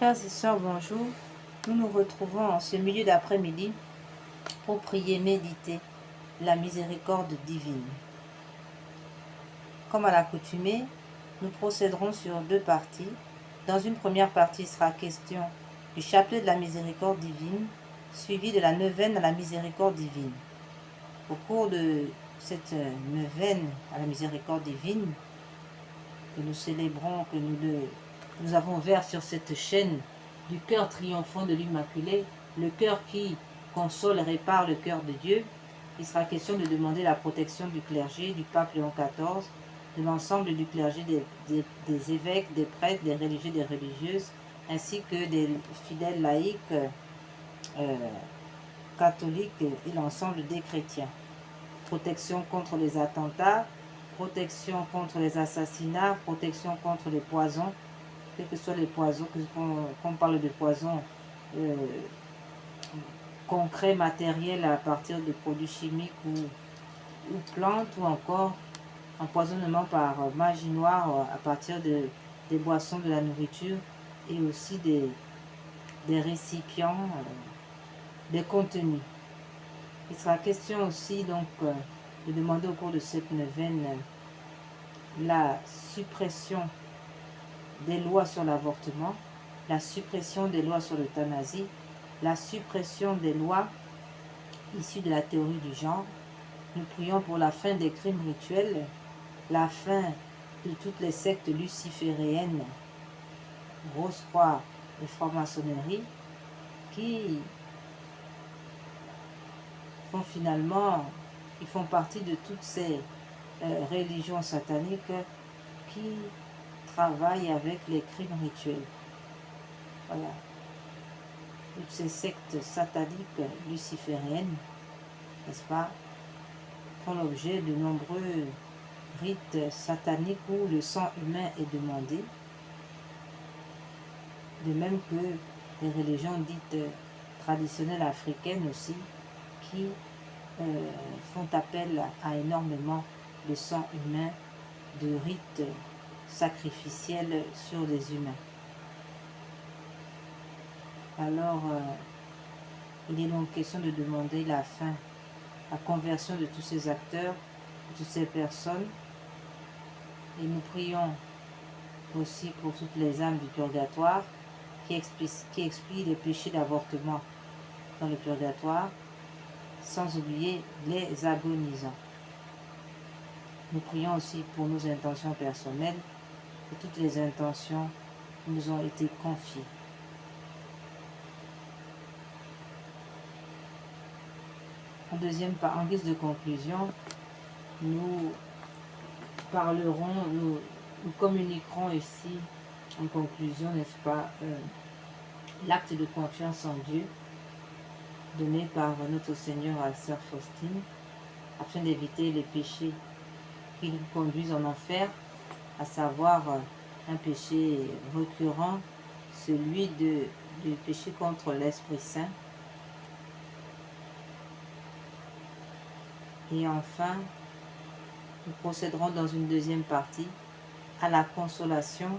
Frères et sœurs, bonjour. Nous nous retrouvons en ce milieu d'après-midi pour prier, méditer la miséricorde divine. Comme à l'accoutumée, nous procéderons sur deux parties. Dans une première partie, il sera question du chapelet de la miséricorde divine, suivi de la neuvaine à la miséricorde divine. Au cours de cette neuvaine à la miséricorde divine, que nous célébrons, que nous avons ouvert sur cette chaîne du cœur triomphant de l'Immaculée, le cœur qui console et répare le cœur de Dieu, il sera question de demander la protection du clergé, du pape Léon XIV, de l'ensemble du clergé, des évêques, des prêtres, des religieux, des religieuses, ainsi que des fidèles laïcs, catholiques et l'ensemble des chrétiens. Protection contre les attentats, protection contre les assassinats, protection contre les poisons, quels que soient les poisons, qu'on parle de poisons concrets, matériels à partir de produits chimiques ou plantes, ou encore empoisonnement par magie noire à partir des boissons, de la nourriture et aussi des récipients, des contenus. Il sera question aussi donc de demander au cours de cette neuvaine la suppression des lois sur l'avortement, la suppression des lois sur l'euthanasie, la suppression des lois issues de la théorie du genre. Nous prions pour la fin des crimes rituels, la fin de toutes les sectes lucifériennes, Grosse Croix et franc-maçonnerie, qui font partie de toutes ces religions sataniques qui travaillent avec les crimes rituels. Voilà. Toutes ces sectes sataniques lucifériennes, n'est-ce pas, font l'objet de nombreux rites sataniques où le sang humain est demandé, de même que les religions dites traditionnelles africaines aussi, qui font appel à énormément de sang humain, de rites sacrificiels sur des humains. Alors, il est donc question de demander la fin, la conversion de tous ces acteurs, de toutes ces personnes. Et nous prions aussi pour toutes les âmes du purgatoire qui expient les péchés d'avortement dans le purgatoire, sans oublier les agonisants. Nous prions aussi pour nos intentions personnelles et toutes les intentions qui nous ont été confiées. En guise de conclusion, nous communiquerons ici, en conclusion, n'est-ce pas, l'acte de confiance en Dieu donné par notre Seigneur à Sœur Faustine, afin d'éviter les péchés qui nous conduisent en enfer, à savoir un péché récurrent, celui du péché contre l'Esprit Saint. Et enfin, nous procéderons dans une deuxième partie à la consolation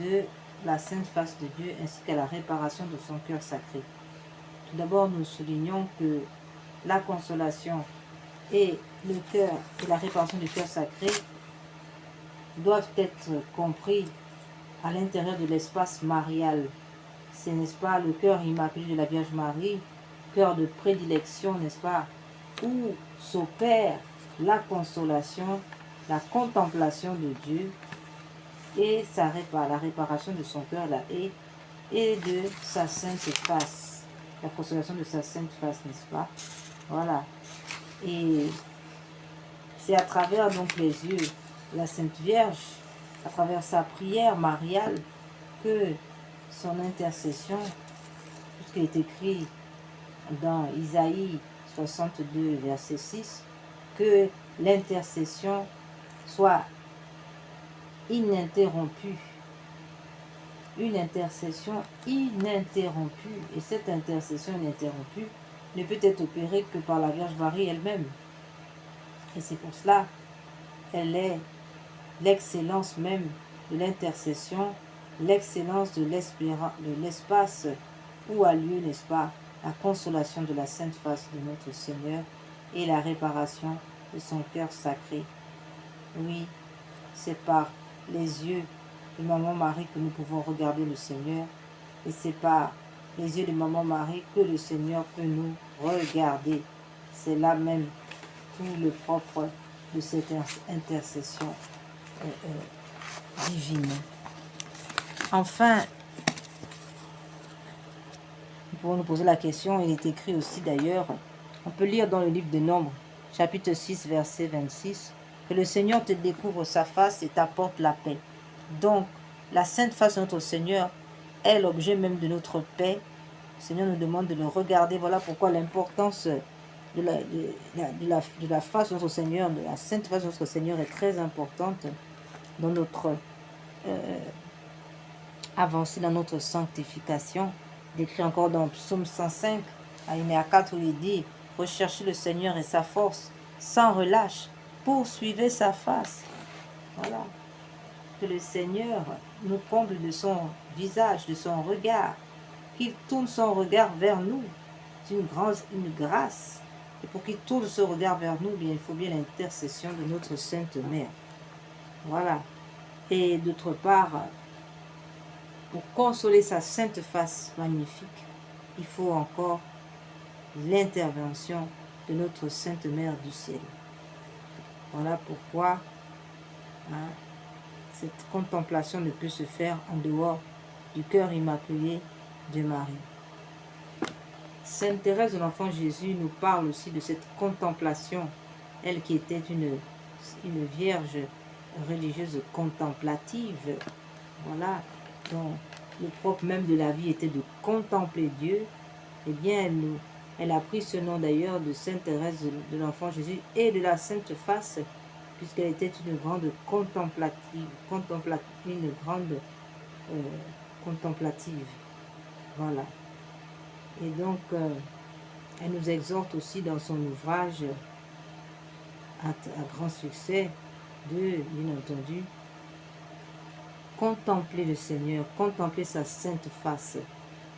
de la Sainte Face de Dieu ainsi qu'à la réparation de son cœur sacré. Tout d'abord, nous soulignons que la consolation et le cœur et la réparation du cœur sacré doivent être compris à l'intérieur de l'espace marial. C'est, n'est-ce pas, le cœur immaculé de la Vierge Marie, cœur de prédilection, n'est-ce pas, où s'opère la consolation, la contemplation de Dieu et la réparation de son cœur et de sa sainte face, la consolation de sa sainte face, n'est-ce pas? Voilà. Et c'est à travers donc les yeux de la Sainte Vierge, à travers sa prière mariale, que son intercession, tout ce qui est écrit dans Isaïe 62, verset 6, que l'intercession soit ininterrompue. Une intercession ininterrompue. Et cette intercession ininterrompue ne peut être opérée que par la Vierge Marie elle-même. Et c'est pour cela qu'elle est l'excellence même de l'intercession l'excellence de l'espace où a lieu, n'est-ce pas, la consolation de la sainte face de notre Seigneur et la réparation de son cœur sacré. Oui, c'est par les yeux de Maman Marie que nous pouvons regarder le Seigneur, et c'est par les yeux de Maman Marie que le Seigneur peut nous regarder. C'est là même tout le propre de cette intercession divine. Enfin, nous pouvons nous poser la question, il est écrit aussi d'ailleurs, on peut lire dans le livre de Nombres, chapitre 6, verset 26, que le Seigneur te découvre sa face et t'apporte la paix. Donc, la sainte face de notre Seigneur est l'objet même de notre paix. Le Seigneur nous demande de le regarder. Voilà pourquoi l'importance de la face de notre Seigneur, de la sainte face de notre Seigneur est très importante dans notre avancée, dans notre sanctification. Décrit encore dans Psaume 105, alinéa 4, où il dit « Recherchez le Seigneur et sa force, sans relâche, poursuivez sa face. » Voilà. Que le Seigneur nous comble de son visage, de son regard, qu'il tourne son regard vers nous. C'est une grâce. Et pour qu'il tourne ce regard vers nous, bien, il faut bien l'intercession de notre Sainte Mère. Voilà. Et d'autre part, pour consoler sa sainte face magnifique, il faut encore l'intervention de notre Sainte Mère du ciel. Voilà pourquoi cette contemplation ne peut se faire en dehors du cœur immaculé de Marie. Sainte Thérèse de l'Enfant Jésus nous parle aussi de cette contemplation, elle qui était une vierge religieuse contemplative, voilà, dont le propre même de la vie était de contempler Dieu. Eh bien, elle a pris ce nom d'ailleurs de Sainte Thérèse de l'Enfant Jésus et de la Sainte Face, puisqu'elle était une grande contemplative, une grande contemplative. Voilà. Et donc, elle nous exhorte aussi dans son ouvrage à grand succès de, bien entendu, contempler le Seigneur, contempler sa sainte face,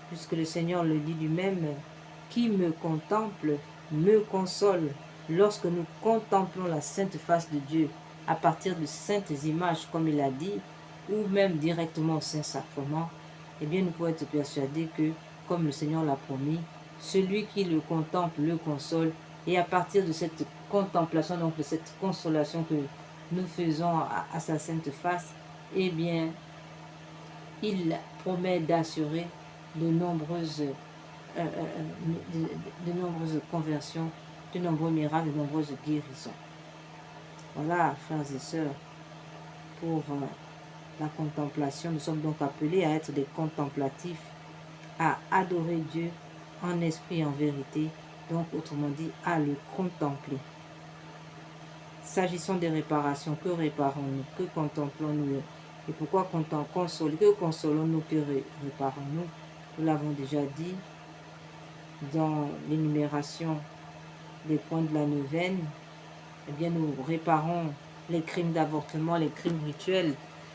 puisque le Seigneur le dit lui-même, « Qui me contemple me console ». Lorsque nous contemplons la sainte face de Dieu à partir de saintes images, comme il a dit, ou même directement au Saint-Sacrement, eh bien nous pouvons être persuadés que, comme le Seigneur l'a promis, celui qui le contemple le console. Et à partir de cette contemplation, donc de cette consolation que nous faisons à sa sainte face, eh bien, il promet d'assurer de nombreuses conversions, de nombreux miracles, de nombreuses guérisons. Voilà, frères et sœurs, pour la contemplation, nous sommes donc appelés à être des contemplatifs, à adorer Dieu en esprit et en vérité, donc autrement dit, à le contempler. S'agissant des réparations, que réparons-nous? Que contemplons-nous? Et pourquoi consoler? Que consolons-nous? Que réparons-nous? Nous l'avons déjà dit dans l'énumération des points de la neuvaine. Eh bien, nous réparons les crimes d'avortement, les crimes rituels.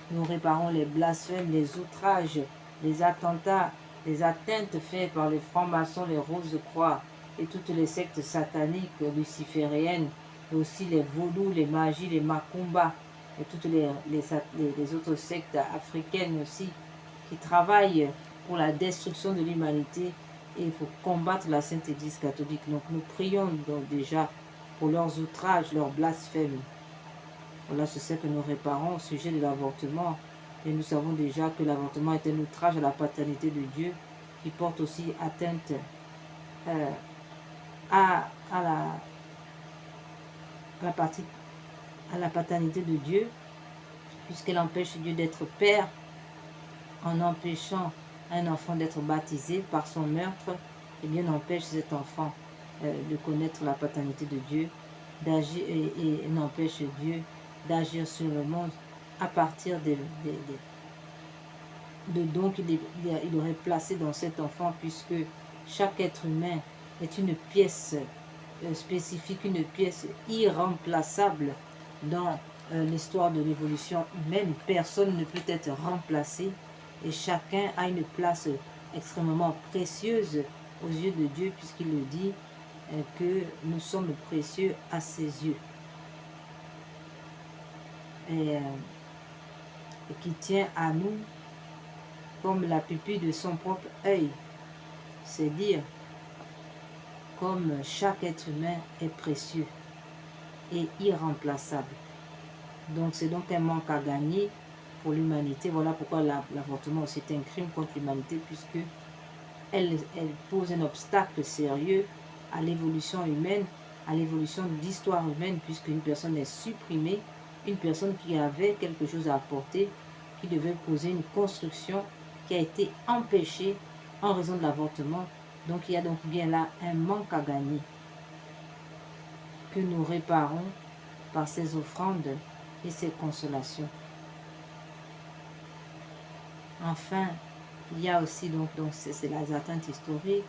Nous réparons les blasphèmes, les outrages, les attentats, les atteintes faites par les francs-maçons, les Rose-Croix et toutes les sectes sataniques lucifériennes, et aussi les vaudous, les magies, les macumbas et toutes les autres sectes africaines aussi qui travaillent pour la destruction de l'humanité et pour combattre la Sainte Église catholique. Donc nous prions donc déjà pour leurs outrages, leurs blasphèmes. Voilà, c'est ce que nous réparons au sujet de l'avortement. Et nous savons déjà que l'avortement est un outrage à la paternité de Dieu qui porte aussi atteinte à la paternité de Dieu, puisqu'elle empêche Dieu d'être père en empêchant un enfant d'être baptisé par son meurtre. Et bien empêche cet enfant de connaître la paternité de Dieu, d'agir et n'empêche Dieu d'agir sur le monde à partir de dons qu'il aurait placé dans cet enfant, puisque chaque être humain est une pièce spécifique, une pièce irremplaçable dans l'histoire de l'évolution humaine. Personne ne peut être remplacé Et chacun a une place extrêmement précieuse aux yeux de Dieu, puisqu'il le dit que nous sommes précieux à ses yeux. Et qui tient à nous comme la pupille de son propre œil. C'est dire comme chaque être humain est précieux et irremplaçable. Donc c'est donc un manque à gagner pour l'humanité. Voilà pourquoi l'avortement aussi est un crime contre l'humanité, puisque elle pose un obstacle sérieux à l'évolution humaine, à l'évolution de l'histoire humaine, puisqu'une personne est supprimée, une personne qui avait quelque chose à apporter, qui devait poser une construction qui a été empêchée en raison de l'avortement. Donc il y a donc bien là un manque à gagner que nous réparons par ces offrandes et ces consolations. Enfin, il y a aussi donc c'est les atteintes historiques,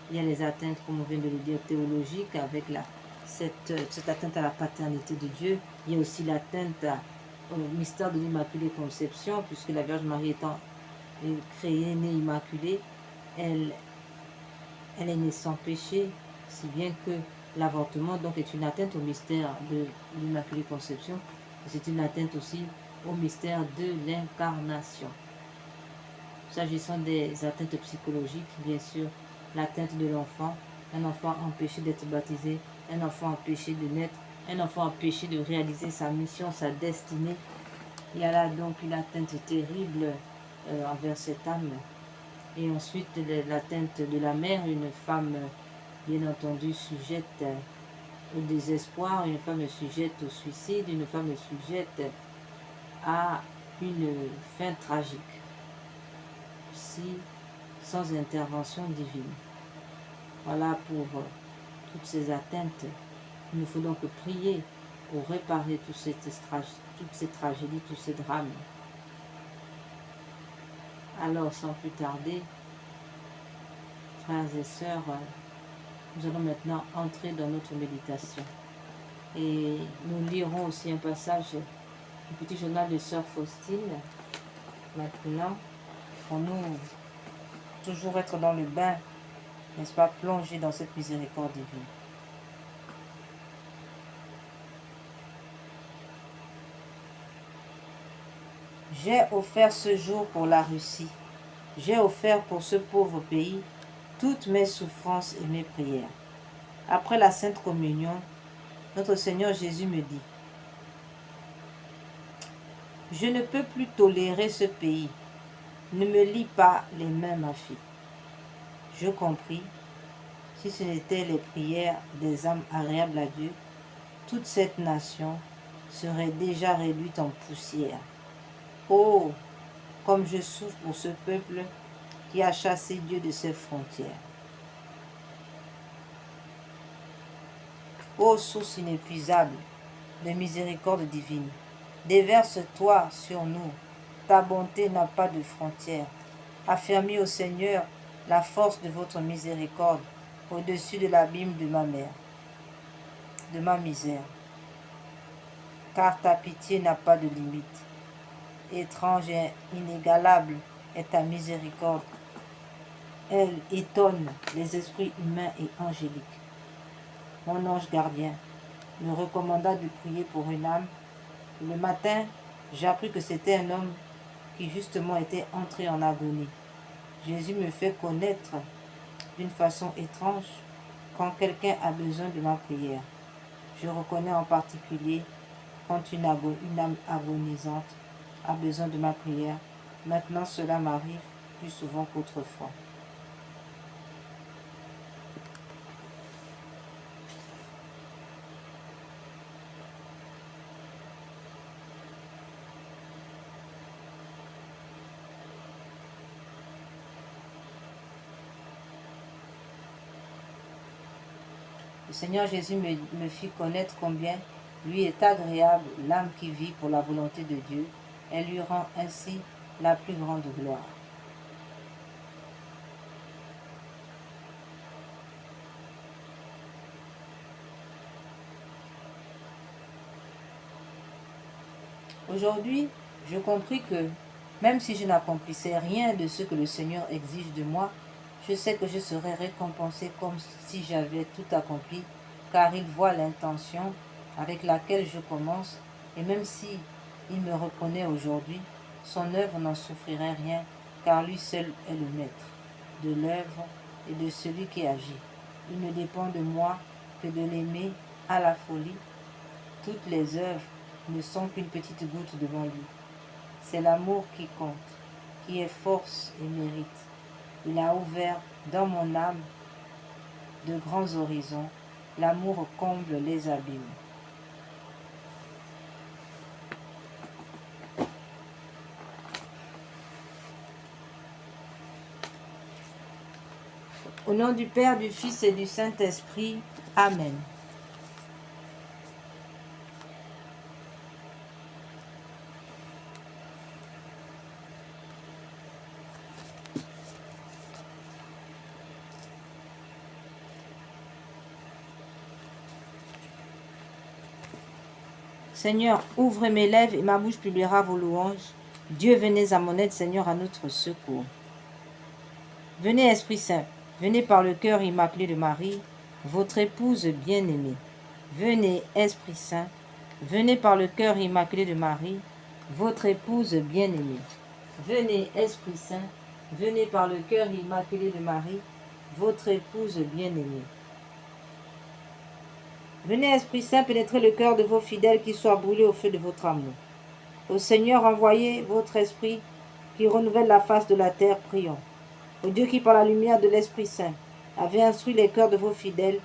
il y a les atteintes, comme on vient de le dire, théologiques, avec cette atteinte à la paternité de Dieu. Il y a aussi l'atteinte au mystère de l'Immaculée Conception, puisque la Vierge Marie étant créée, née immaculée, elle est née sans péché, si bien que l'avortement donc est une atteinte au mystère de l'Immaculée Conception. C'est une atteinte aussi au mystère de l'incarnation. S'agissant des atteintes psychologiques, bien sûr, l'atteinte de l'enfant, un enfant empêché d'être baptisé, un enfant empêché de naître, un enfant empêché de réaliser sa mission, sa destinée. Il y a là donc une atteinte terrible envers cette âme. Et ensuite, l'atteinte de la mère, une femme, bien entendu, sujette au désespoir, une femme sujette au suicide, une femme sujette à une fin tragique, si sans intervention divine. Voilà pour toutes ces atteintes. Il nous faut donc prier pour réparer toutes ces tragédies, tous ces drames. Alors, sans plus tarder, frères et sœurs, nous allons maintenant entrer dans notre méditation. Et nous lirons aussi un passage du petit journal de sœur Faustine. Maintenant, pour nous toujours être dans le bain, n'est-ce pas, plonger dans cette miséricorde divine. J'ai offert ce jour pour la Russie. J'ai offert pour ce pauvre pays toutes mes souffrances et mes prières. Après la Sainte Communion, notre Seigneur Jésus me dit, « Je ne peux plus tolérer ce pays. Ne me lie pas les mains, ma fille. » Je compris, si ce n'étaient les prières des âmes agréables à Dieu, toute cette nation serait déjà réduite en poussière. Oh, comme je souffre pour ce peuple qui a chassé Dieu de ses frontières. Ô source inépuisable de miséricorde divine, déverse-toi sur nous. Ta bonté n'a pas de frontières. Affermis au Seigneur la force de votre miséricorde au-dessus de l'abîme de ma mère, de ma misère. Car ta pitié n'a pas de limite. Étrange et inégalable est ta miséricorde. Elle étonne les esprits humains et angéliques. Mon ange gardien me recommanda de prier pour une âme. Le matin, j'ai appris que c'était un homme qui justement était entré en agonie. Jésus me fait connaître d'une façon étrange quand quelqu'un a besoin de ma prière. Je reconnais en particulier quand une âme agonisante a besoin de ma prière. Maintenant, cela m'arrive plus souvent qu'autrefois. Le Seigneur Jésus me fit connaître combien lui est agréable l'âme qui vit pour la volonté de Dieu. Elle lui rend ainsi la plus grande gloire. Aujourd'hui, je compris que Même si je n'accomplissais rien de ce que le Seigneur exige de moi, je sais que je serai récompensé comme si j'avais tout accompli, car il voit l'intention avec laquelle je commence, et même si il me reconnaît aujourd'hui, son œuvre n'en souffrirait rien, car lui seul est le maître de l'œuvre et de celui qui agit. Il ne dépend de moi que de l'aimer à la folie. Toutes les œuvres ne sont qu'une petite goutte devant lui. C'est l'amour qui compte, qui est force et mérite. Il a ouvert dans mon âme de grands horizons. L'amour comble les abîmes. Au nom du Père, du Fils et du Saint-Esprit. Amen. Seigneur, ouvre mes lèvres et ma bouche publiera vos louanges. Dieu, venez à mon aide, Seigneur, à notre secours. Venez, Esprit Saint, venez par le cœur immaculé de Marie, votre épouse bien-aimée. Venez, Esprit Saint, venez par le cœur immaculé de Marie, votre épouse bien-aimée. Venez, Esprit Saint, venez par le cœur immaculé de Marie, votre épouse bien-aimée. Venez, Esprit Saint, pénétrer le cœur de vos fidèles qui soient brûlés au feu de votre amour. Au Seigneur, envoyez votre Esprit qui renouvelle la face de la terre, prions. Au Dieu qui, par la lumière de l'Esprit Saint, avait instruit les cœurs de vos fidèles,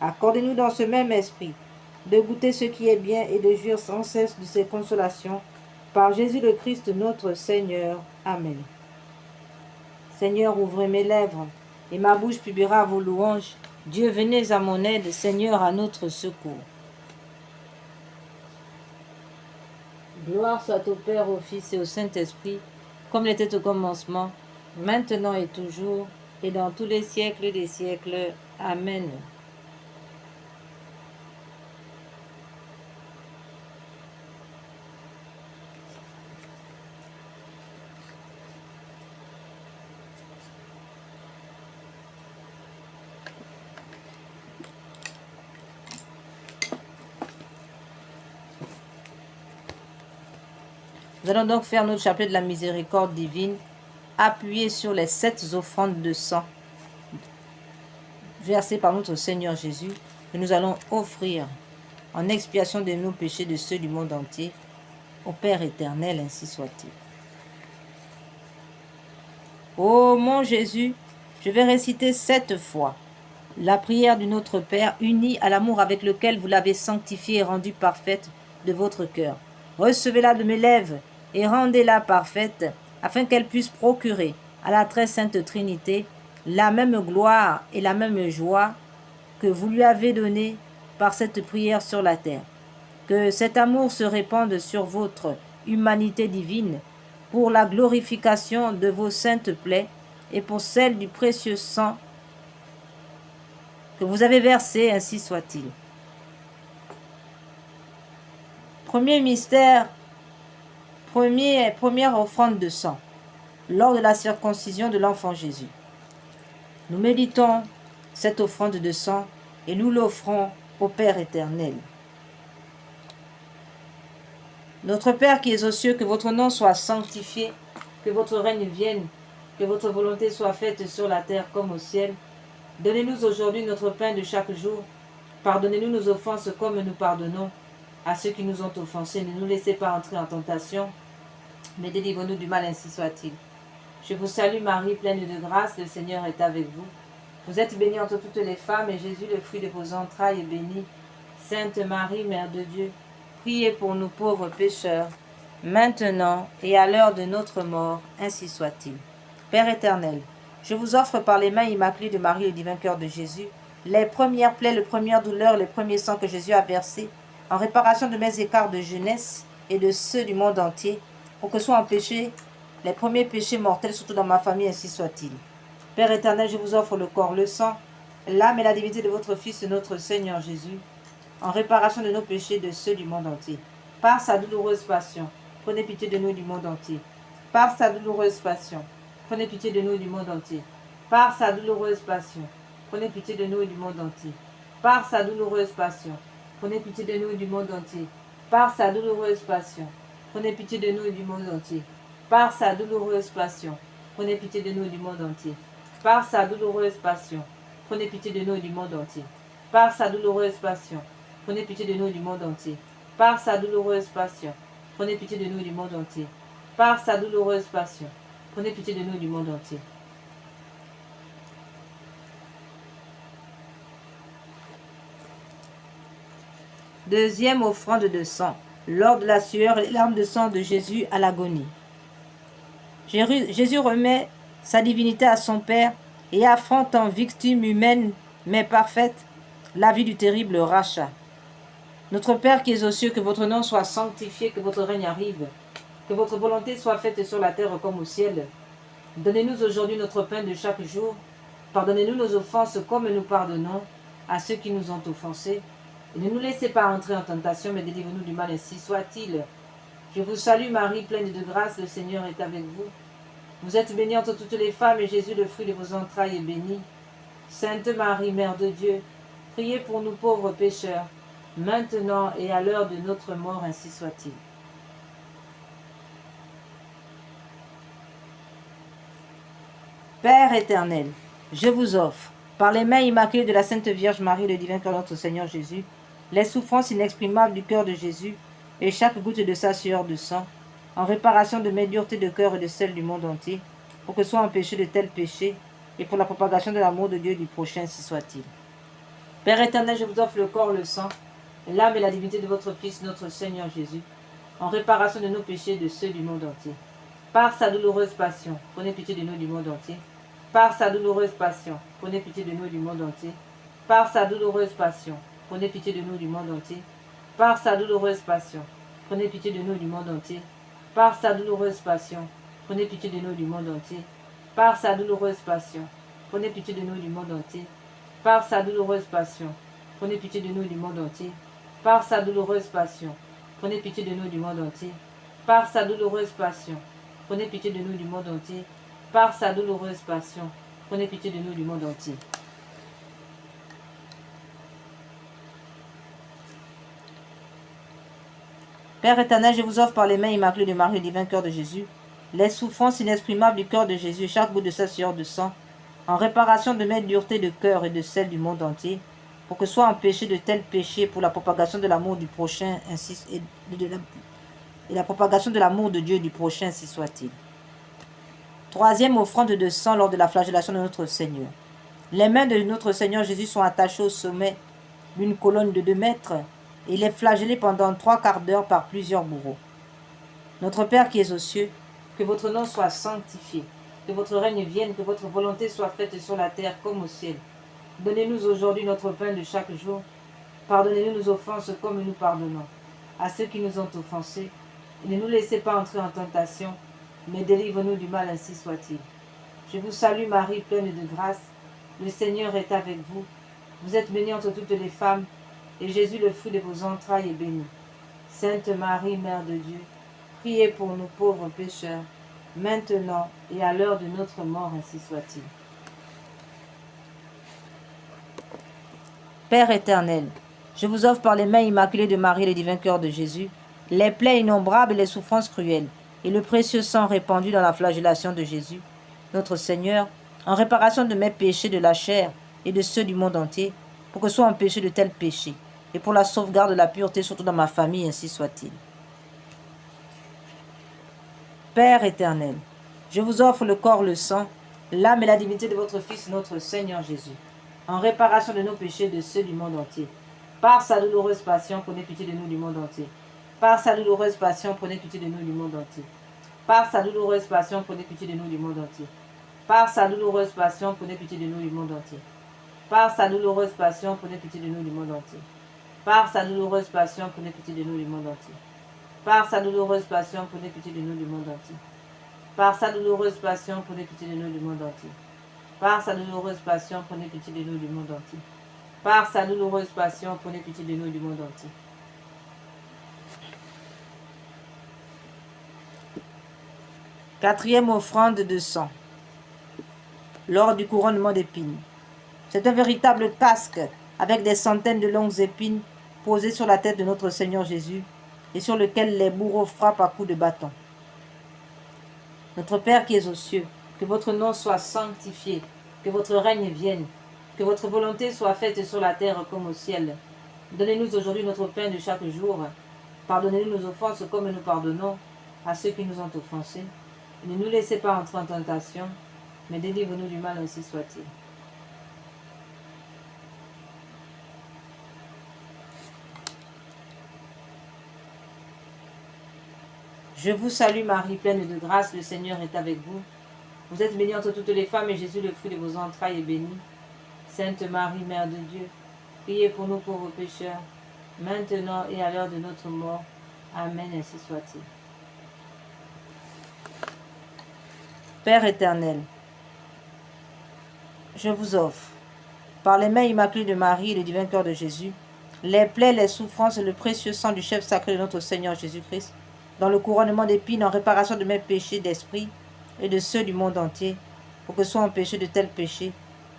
accordez-nous dans ce même esprit de goûter ce qui est bien et de jouir sans cesse de ses consolations. Par Jésus le Christ notre Seigneur. Amen. Seigneur, ouvrez mes lèvres, et ma bouche publiera vos louanges. Dieu, venez à mon aide, Seigneur, à notre secours. Gloire soit au Père, au Fils et au Saint-Esprit, comme il était au commencement, maintenant et toujours, et dans tous les siècles des siècles. Amen. Nous allons donc faire notre chapelet de la miséricorde divine, appuyé sur les 7 offrandes de sang versées par notre Seigneur Jésus, que nous allons offrir en expiation de nos péchés de ceux du monde entier, au Père éternel, ainsi soit-il. Ô mon Jésus, je vais réciter 7 fois la prière du Notre Père, unie à l'amour avec lequel vous l'avez sanctifiée et rendue parfaite de votre cœur. Recevez-la de mes lèvres et rendez-la parfaite, afin qu'elle puisse procurer à la très sainte Trinité la même gloire et la même joie que vous lui avez donnée par cette prière sur la terre. Que cet amour se répande sur votre humanité divine pour la glorification de vos saintes plaies et pour celle du précieux sang que vous avez versé, ainsi soit-il. Premier mystère, première offrande de sang, lors de la circoncision de l'enfant Jésus. Nous méditons cette offrande de sang et nous l'offrons au Père éternel. Notre Père qui es aux cieux, que votre nom soit sanctifié, que votre règne vienne, que votre volonté soit faite sur la terre comme au ciel. Donnez-nous aujourd'hui notre pain de chaque jour. Pardonnez-nous nos offenses comme nous pardonnons à ceux qui nous ont offensés. Ne nous laissez pas entrer en tentation, mais délivre-nous du mal, ainsi soit-il. Je vous salue Marie, pleine de grâce, le Seigneur est avec vous. Vous êtes bénie entre toutes les femmes, et Jésus, le fruit de vos entrailles, est béni. Sainte Marie, Mère de Dieu, priez pour nous pauvres pécheurs, maintenant et à l'heure de notre mort, ainsi soit-il. Père éternel, je vous offre par les mains immaculées de Marie, le divin cœur de Jésus, les premières plaies, les premières douleurs, les premiers sangs que Jésus a versés, en réparation de mes écarts de jeunesse et de ceux du monde entier, pour que soient empêchés les premiers péchés mortels, surtout dans ma famille, ainsi soit-il. Père éternel, je vous offre le corps, le sang, l'âme et la divinité de votre Fils, notre Seigneur Jésus, en réparation de nos péchés et de ceux du monde entier. Par sa douloureuse passion, prenez pitié de nous du monde entier. par sa douloureuse passion, prenez pitié de nous et du monde entier. Par sa douloureuse passion, prenez pitié de nous et du monde entier. Par sa douloureuse passion, prenez pitié de nous et du monde entier. Par sa douloureuse passion, prenez pitié de nous et du monde entier. Par sa douloureuse passion, prenez pitié de nous et du monde entier. Par sa douloureuse passion, prenez pitié de nous et du monde entier. Par sa douloureuse passion, prenez pitié de nous et du monde entier. Par sa douloureuse passion, prenez pitié de nous et du monde entier. Par sa douloureuse passion, prenez pitié de nous et du monde entier. Deuxième offrande de sang, lors de la sueur et les larmes de sang de Jésus à l'agonie. Jésus remet sa divinité à son Père et affronte en victime humaine mais parfaite la vie du terrible rachat. Notre Père qui es aux cieux, que votre nom soit sanctifié, que votre règne arrive, que votre volonté soit faite sur la terre comme au ciel. Donnez-nous aujourd'hui notre pain de chaque jour. Pardonnez-nous nos offenses comme nous pardonnons à ceux qui nous ont offensés. Et ne nous laissez pas entrer en tentation, mais délivrez-nous du mal, ainsi soit-il. Je vous salue Marie, pleine de grâce, le Seigneur est avec vous. Vous êtes bénie entre toutes les femmes, et Jésus, le fruit de vos entrailles, est béni. Sainte Marie, Mère de Dieu, priez pour nous pauvres pécheurs, maintenant et à l'heure de notre mort, ainsi soit-il. Père éternel, je vous offre, par les mains immaculées de la Sainte Vierge Marie, le divin cœur de notre Seigneur Jésus, les souffrances inexprimables du cœur de Jésus et chaque goutte de sa sueur de sang, en réparation de mes duretés de cœur et de celles du monde entier, pour que soit empêché de tels péchés et pour la propagation de l'amour de Dieu et du prochain, ainsi soit-il. Père éternel, je vous offre le corps, le sang, l'âme et la divinité de votre Fils, notre Seigneur Jésus, en réparation de nos péchés et de ceux du monde entier. Par sa douloureuse passion, prenez pitié de nous du monde entier. Par sa douloureuse passion, prenez pitié de nous du monde entier. Par sa douloureuse passion, prenez pitié de nous du monde entier. Par sa douloureuse passion, prenez pitié de nous du monde entier. Par sa douloureuse passion, prenez pitié de nous du monde entier. Par sa douloureuse passion, prenez pitié de nous du monde entier. Par sa douloureuse passion, prenez pitié de nous du monde entier. Par sa douloureuse passion, prenez pitié de nous du monde entier. Par sa douloureuse passion, prenez pitié de nous du monde entier. Par sa douloureuse passion, prenez pitié de nous du monde entier. Père éternel, je vous offre par les mains immaculées de Marie, le divin cœur de Jésus, les souffrances inexprimables du cœur de Jésus, chaque bout de sa sueur de sang, en réparation de mes duretés de cœur et de celles du monde entier, pour que soit empêché de tels péchés pour la propagation de l'amour du prochain, ainsi et la propagation de l'amour de Dieu et du prochain, ainsi soit-il. Troisième offrande de sang lors de la flagellation de notre Seigneur. Les mains de notre Seigneur Jésus sont attachées au sommet d'une colonne de 2 mètres et il est flagellé pendant 3 quarts d'heure par plusieurs bourreaux. Notre Père qui es aux cieux, que votre nom soit sanctifié, que votre règne vienne, que votre volonté soit faite sur la terre comme au ciel. Donnez-nous aujourd'hui notre pain de chaque jour. Pardonnez-nous nos offenses comme nous pardonnons à ceux qui nous ont offensés. Et ne nous laissez pas entrer en tentation, mais délivre-nous du mal, ainsi soit-il. Je vous salue Marie, pleine de grâce. Le Seigneur est avec vous. Vous êtes bénie entre toutes les femmes, et Jésus, le fruit de vos entrailles, est béni. Sainte Marie, Mère de Dieu, priez pour nous pauvres pécheurs, maintenant et à l'heure de notre mort, ainsi soit-il. Père éternel, je vous offre par les mains immaculées de Marie, le divin cœur de Jésus, les plaies innombrables et les souffrances cruelles, et le précieux sang répandu dans la flagellation de Jésus, notre Seigneur, en réparation de mes péchés de la chair et de ceux du monde entier, pour que soient empêchés de tels péchés, et pour la sauvegarde de la pureté, surtout dans ma famille, ainsi soit-il. Père éternel, je vous offre le corps, le sang, l'âme et la divinité de votre Fils, notre Seigneur Jésus, en réparation de nos péchés et de ceux du monde entier. Par sa douloureuse passion, prenez pitié de nous du monde entier. Par sa douloureuse passion, prenez pitié de nous du monde entier. Par sa douloureuse passion, prenez pitié de nous du monde entier. Par sa douloureuse passion, prenez pitié de nous du monde entier. Par sa douloureuse passion, prenez pitié de nous du monde entier. Par sa douloureuse passion, prenez pitié de nous du monde entier. Par sa douloureuse passion, prenez pitié de nous du monde entier. Par sa douloureuse passion, prenez pitié de nous du monde entier. Par sa douloureuse passion, prenez pitié de nous du monde entier. Par sa douloureuse passion, prenez pitié de nous du monde entier. 4e offrande de sang, lors du couronnement d'épines. C'est un véritable casque avec des centaines de longues épines posées sur la tête de notre Seigneur Jésus et sur lequel les bourreaux frappent à coups de bâton. Notre Père qui es aux cieux, que votre nom soit sanctifié, que votre règne vienne, que votre volonté soit faite sur la terre comme au ciel. Donnez-nous aujourd'hui notre pain de chaque jour. Pardonnez-nous nos offenses comme nous pardonnons à ceux qui nous ont offensés. Ne nous laissez pas entrer en tentation, mais délivre-nous du mal, ainsi soit-il. Je vous salue Marie, pleine de grâce, le Seigneur est avec vous. Vous êtes bénie entre toutes les femmes, et Jésus, le fruit de vos entrailles, est béni. Sainte Marie, Mère de Dieu, priez pour nous pauvres pécheurs, maintenant et à l'heure de notre mort. Amen, ainsi soit-il. Père éternel, je vous offre, par les mains immaculées de Marie et le divin cœur de Jésus, les plaies, les souffrances et le précieux sang du chef sacré de notre Seigneur Jésus-Christ, dans le couronnement d'épines en réparation de mes péchés d'esprit et de ceux du monde entier, pour que soient empêchés de tels péchés,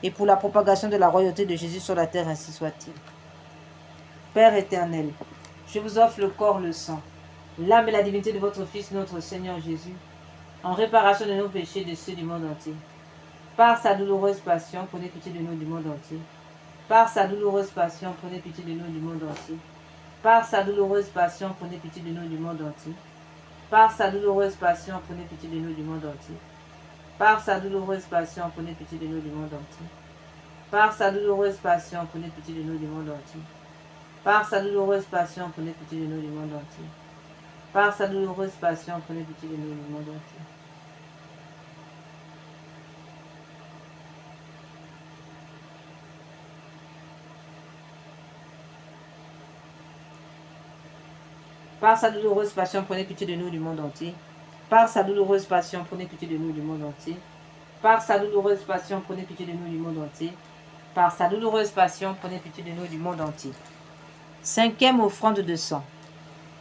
et pour la propagation de la royauté de Jésus sur la terre, ainsi soit-il. Père éternel, je vous offre le corps, le sang, l'âme et la divinité de votre Fils, notre Seigneur Jésus, en réparation de nos péchés et de ceux du monde entier. Par sa douloureuse passion, prenez pitié de nous du monde entier. Par sa douloureuse passion, prenez pitié de nous du monde entier. Par sa douloureuse passion, prenez pitié de nous du monde entier. Par sa douloureuse passion, prenez pitié de nous du monde entier. Par sa douloureuse passion, prenez pitié de nous du monde entier. Par sa douloureuse passion, prenez pitié de nous du monde entier. Par sa douloureuse passion, prenez pitié de nous du monde entier. Par sa douloureuse passion, prenez pitié de nous du monde entier. Par sa douloureuse passion, prenez pitié de nous du monde entier. Par sa douloureuse passion, prenez pitié de nous du monde entier. Par sa douloureuse passion, prenez pitié de nous du monde entier. Par sa douloureuse passion, prenez pitié de nous du monde entier. 5e offrande de sang.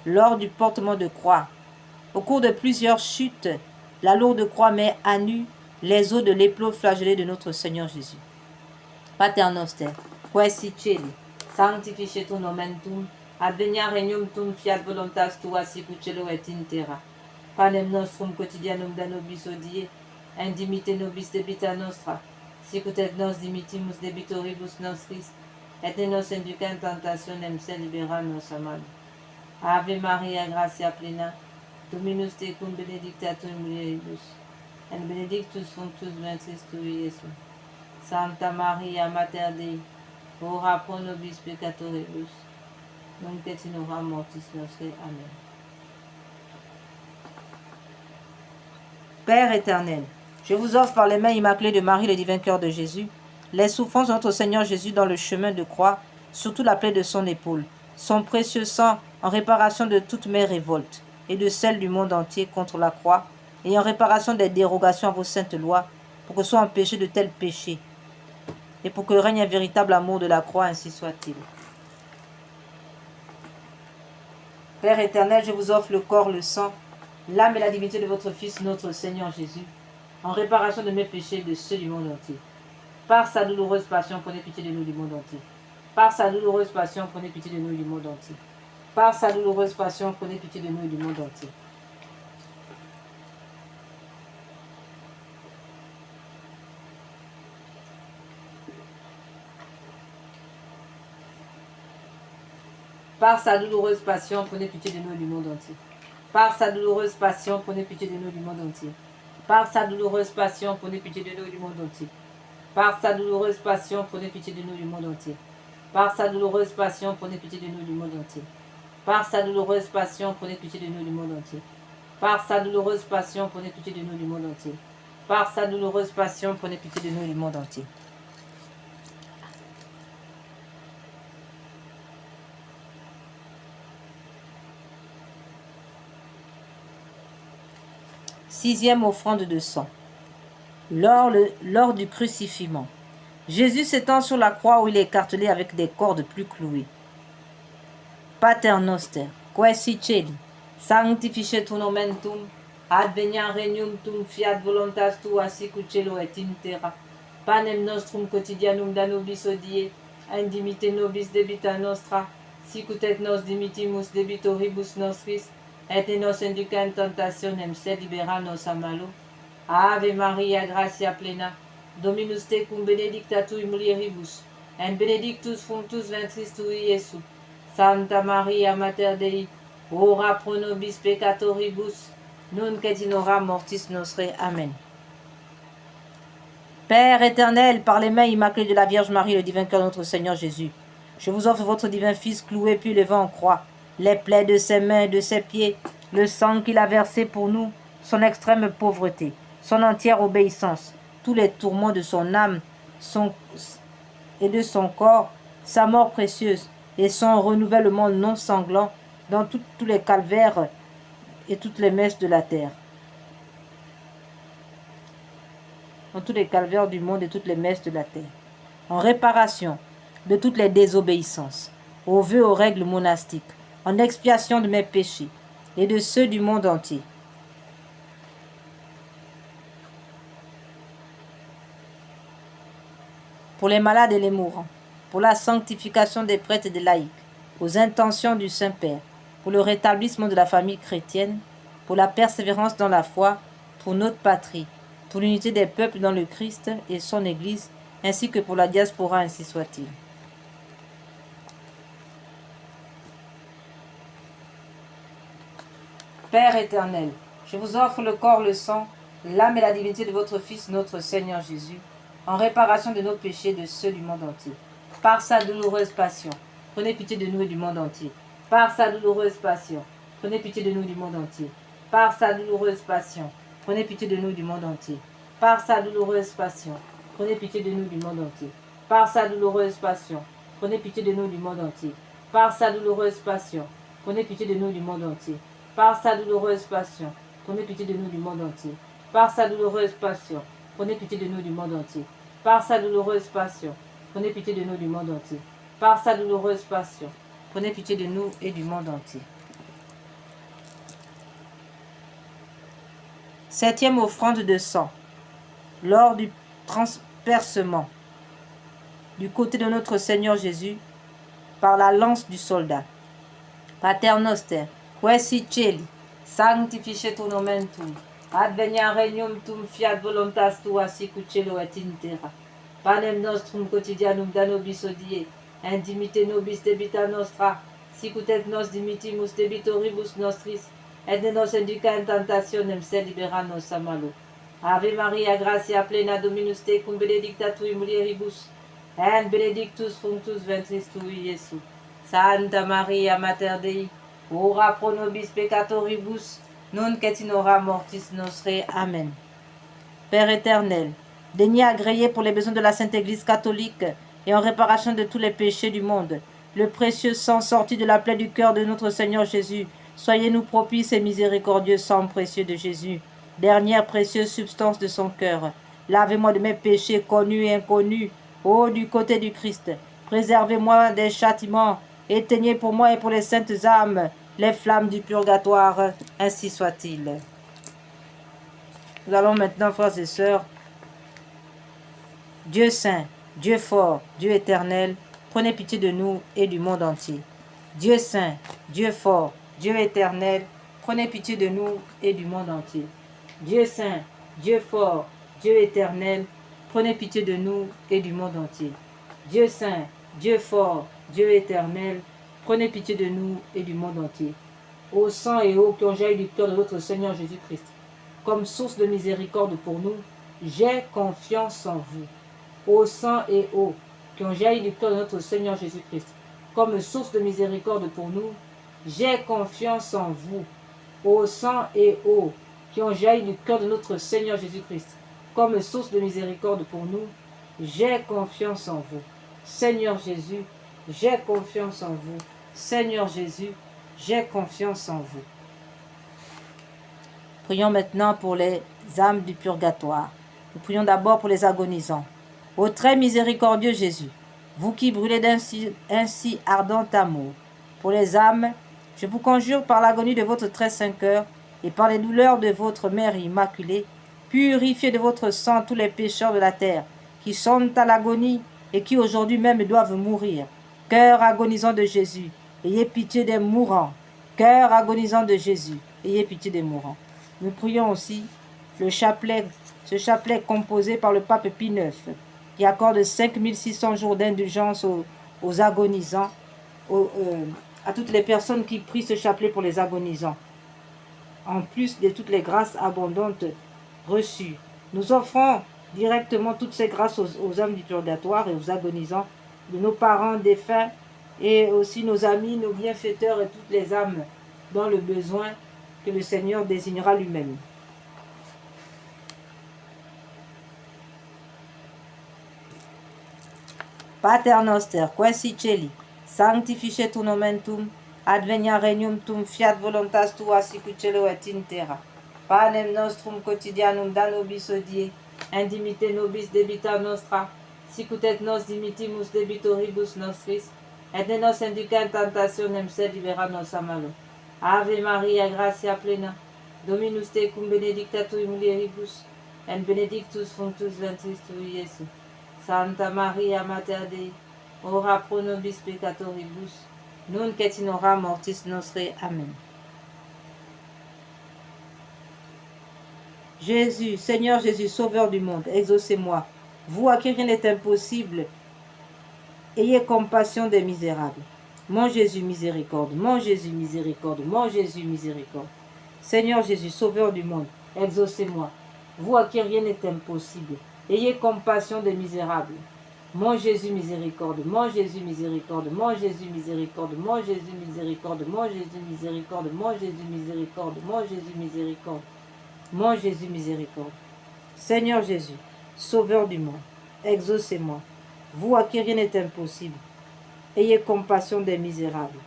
Lors du portement de croix, au cours de plusieurs chutes, la lourde croix met à nu les os de l'éplot flagellé de notre Seigneur Jésus. Pater noster, quae si celi, sanctificetur nomen tuum, advenia regnum tuum, fiat voluntas tua sicut cielo et in terra. Panem nostrum quotidianum da nobis hodie, indimite nobis debita nostra, sicut et nos dimittimus debitoribus nostris, et ne nos induca in tentationem, sed libera nos a malo. Ave Maria, gratia plena, Dominus tecum, benedicta tu in mulieribus, et benedictus fructus ventris tui, Iesus. Santa Maria, Mater Dei, ora pro nobis peccatoribus, nunc et in hora mortis nostre. Amen. Père éternel, je vous offre par les mains immaculées de Marie, le divin cœur de Jésus, les souffrances de notre Seigneur Jésus dans le chemin de croix, surtout la plaie de son épaule, son précieux sang en réparation de toutes mes révoltes et de celles du monde entier contre la croix, et en réparation des dérogations à vos saintes lois, pour que soient empêchés de tels péchés, et pour que règne un véritable amour de la croix, ainsi soit-il. Père éternel, je vous offre le corps, le sang, l'âme et la divinité de votre Fils, notre Seigneur Jésus, en réparation de mes péchés et de ceux du monde entier. Par sa douloureuse passion, prenez pitié de nous du monde entier. Par sa douloureuse passion, prenez pitié de nous du monde entier. Par sa douloureuse passion, prenez pitié de nous du monde entier. Par sa douloureuse passion, prenez pitié de nous du monde entier. Par sa douloureuse passion, prenez pitié de nous du monde entier. Par sa douloureuse passion, prenez pitié de nous du monde entier. Par sa douloureuse passion, prenez pitié de nous du monde entier. Par sa douloureuse passion, prenez pitié de nous du monde entier. Par sa douloureuse passion, prenez pitié de nous du monde entier. Par sa douloureuse passion, prenez pitié de nous du monde entier. Par sa douloureuse passion, prenez pitié de nous du monde entier. Sixième offrande de sang. Lors du crucifixion. Jésus s'étend sur la croix où il est écartelé avec des cordes plus clouées. Pater noster, quae si celi, sanctificetur nomen tuum, Adveniat regnum tum, fiat voluntas tua, sicut cielo et in terra. Panem nostrum quotidianum da nobis hodie, et dimitte nobis debita nostra, sicut et nos dimittimus debitoribus nostris, et ne nos induca in tentationem, sed libera nos a malo. Ave Maria, gratia plena, Dominus tecum, benedicta tui mulieribus, et benedictus fructus ventris tui, Iesus. Santa Maria, Mater Dei, ora pro nobis peccatoribus, nunc et in hora mortis nostre. Amen. Père éternel, par les mains immaculées de la Vierge Marie, le divin cœur de notre Seigneur Jésus, je vous offre votre divin Fils cloué puis levé en croix, les plaies de ses mains et de ses pieds, le sang qu'il a versé pour nous, son extrême pauvreté, son entière obéissance, tous les tourments de son âme et de son corps, sa mort précieuse et son renouvellement non sanglant dans tous les calvaires et toutes les messes de la terre. Dans tous les calvaires du monde et toutes les messes de la terre, en réparation de toutes les désobéissances, aux vœux, aux règles monastiques, en expiation de mes péchés et de ceux du monde entier. Pour les malades et les mourants, pour la sanctification des prêtres et des laïcs, aux intentions du Saint-Père, pour le rétablissement de la famille chrétienne, pour la persévérance dans la foi, pour notre patrie, pour l'unité des peuples dans le Christ et son Église, ainsi que pour la diaspora, ainsi soit-il. Père éternel, je vous offre le corps, le sang, l'âme et la divinité de votre Fils, notre Seigneur Jésus, en réparation de nos péchés et de ceux du monde entier. Par sa douloureuse passion, prenez pitié de nous et du monde entier. Par sa douloureuse passion, prenez pitié de nous et du monde entier. Par sa douloureuse passion, prenez pitié de nous et du monde entier. Par sa douloureuse passion, prenez pitié de nous du monde entier. Par sa douloureuse passion, prenez pitié de nous du monde entier. Par sa douloureuse passion, prenez pitié de nous du monde entier. Par sa douloureuse passion, prenez pitié de nous du monde entier. Par sa douloureuse passion, prenez pitié de nous du monde entier. Par sa douloureuse passion, prenez pitié de nous du monde entier. Par sa douloureuse passion, prenez pitié de nous et du monde entier. Septième offrande de sang. Lors du transpercement du côté de notre Seigneur Jésus par la lance du soldat. Pater noster, qui si cieli, sanctificetur nomen tuum, adveniat regnum tuum, fiat voluntas tua, sicut cielo et in terra. Panem nostrum quotidianum da nobis hodie, et dimitte nobis debita nostra, sicut et nos dimittimus debitoribus nostris, et ne nos induca in tentationem, sed libera nos a malo. Ave Maria, gratia plena, Dominus tecum, benedicta tui mulieribus, et benedictus fructus ventris tui, Iesus. Santa Maria, Mater Dei, ora pro nobis peccatoribus, nunc et in hora mortis nostre. Amen. Père éternel, daignez agréer pour les besoins de la Sainte Église catholique et en réparation de tous les péchés du monde, le précieux sang sorti de la plaie du cœur de notre Seigneur Jésus. Soyez-nous propices et miséricordieux sang précieux de Jésus, dernière précieuse substance de son cœur. Lavez-moi de mes péchés connus et inconnus, ô du côté du Christ. Préservez-moi des châtiments, éteignez pour moi et pour les saintes âmes les flammes du purgatoire, ainsi soit-il. Nous allons maintenant, frères et sœurs, Dieu saint, Dieu fort, Dieu éternel, prenez pitié de nous et du monde entier. Dieu saint, Dieu fort, Dieu éternel, prenez pitié de nous et du monde entier. Dieu saint, Dieu fort, Dieu éternel, prenez pitié de nous et du monde entier. Dieu saint, Dieu fort, Dieu éternel, prenez pitié de nous et du monde entier. Ô sang et eau qui ont jailli du cœur de notre Seigneur Jésus-Christ, comme source de miséricorde pour nous, j'ai confiance en vous. Ô sang et eau qui ont jailli du cœur de notre Seigneur Jésus-Christ, comme source de miséricorde pour nous, j'ai confiance en vous. Ô sang et eau qui ont jailli du cœur de notre Seigneur Jésus-Christ, comme source de miséricorde pour nous, j'ai confiance en vous. Seigneur Jésus, j'ai confiance en vous. Seigneur Jésus, j'ai confiance en vous. Prions maintenant pour les âmes du purgatoire. Nous prions d'abord pour les agonisants. Ô très miséricordieux Jésus, vous qui brûlez d'un si ardent amour, pour les âmes, je vous conjure par l'agonie de votre très saint cœur, et par les douleurs de votre mère immaculée, purifiez de votre sang tous les pécheurs de la terre, qui sont à l'agonie et qui aujourd'hui même doivent mourir. Cœur agonisant de Jésus, ayez pitié des mourants. Cœur agonisant de Jésus, ayez pitié des mourants. Nous prions aussi le chapelet, ce chapelet composé par le pape Pie IX, qui accorde 5600 jours d'indulgence aux agonisants, à toutes les personnes qui prient ce chapelet pour les agonisants, en plus de toutes les grâces abondantes reçues. Nous offrons directement toutes ces grâces aux âmes du purgatoire et aux agonisants, de nos parents défunts, et aussi nos amis, nos bienfaiteurs et toutes les âmes dans le besoin que le Seigneur désignera lui-même. Pater noster, quae celi, sanctificetur nomen tuum, advenia regnum tuum, fiat voluntas tua sicut cielo et in terra. Panem nostrum quotidianum da nobis hodie, indimite nobis debita nostra, sicut et nos dimitimus debitoribus nostris, et ne nos induca in tentationem, sed libera nos a malo. Ave Maria, gratia plena, Dominus tecum benedicta tui mulieribus, et benedictus fructus ventris tui, Iesus. Santa Maria Mater Dei, ora pro nobis peccatoribus, nunc et in hora mortis nostre. Amen. Jésus, Seigneur Jésus, Sauveur du monde, exaucez-moi. Vous à qui rien n'est impossible, ayez compassion des misérables. Mon Jésus, miséricorde. Mon Jésus, miséricorde. Mon Jésus, miséricorde. Seigneur Jésus, Sauveur du monde, exaucez-moi. Vous à qui rien n'est impossible, ayez compassion des misérables. Mon Jésus, miséricorde. Mon Jésus, miséricorde. Mon Jésus, miséricorde. Mon Jésus, miséricorde. Mon Jésus, miséricorde. Mon Jésus, miséricorde. Mon Jésus, miséricorde. Mon Jésus, miséricorde. Seigneur Jésus, Sauveur du monde, exaucez-moi. Vous à qui rien n'est impossible, ayez compassion des misérables.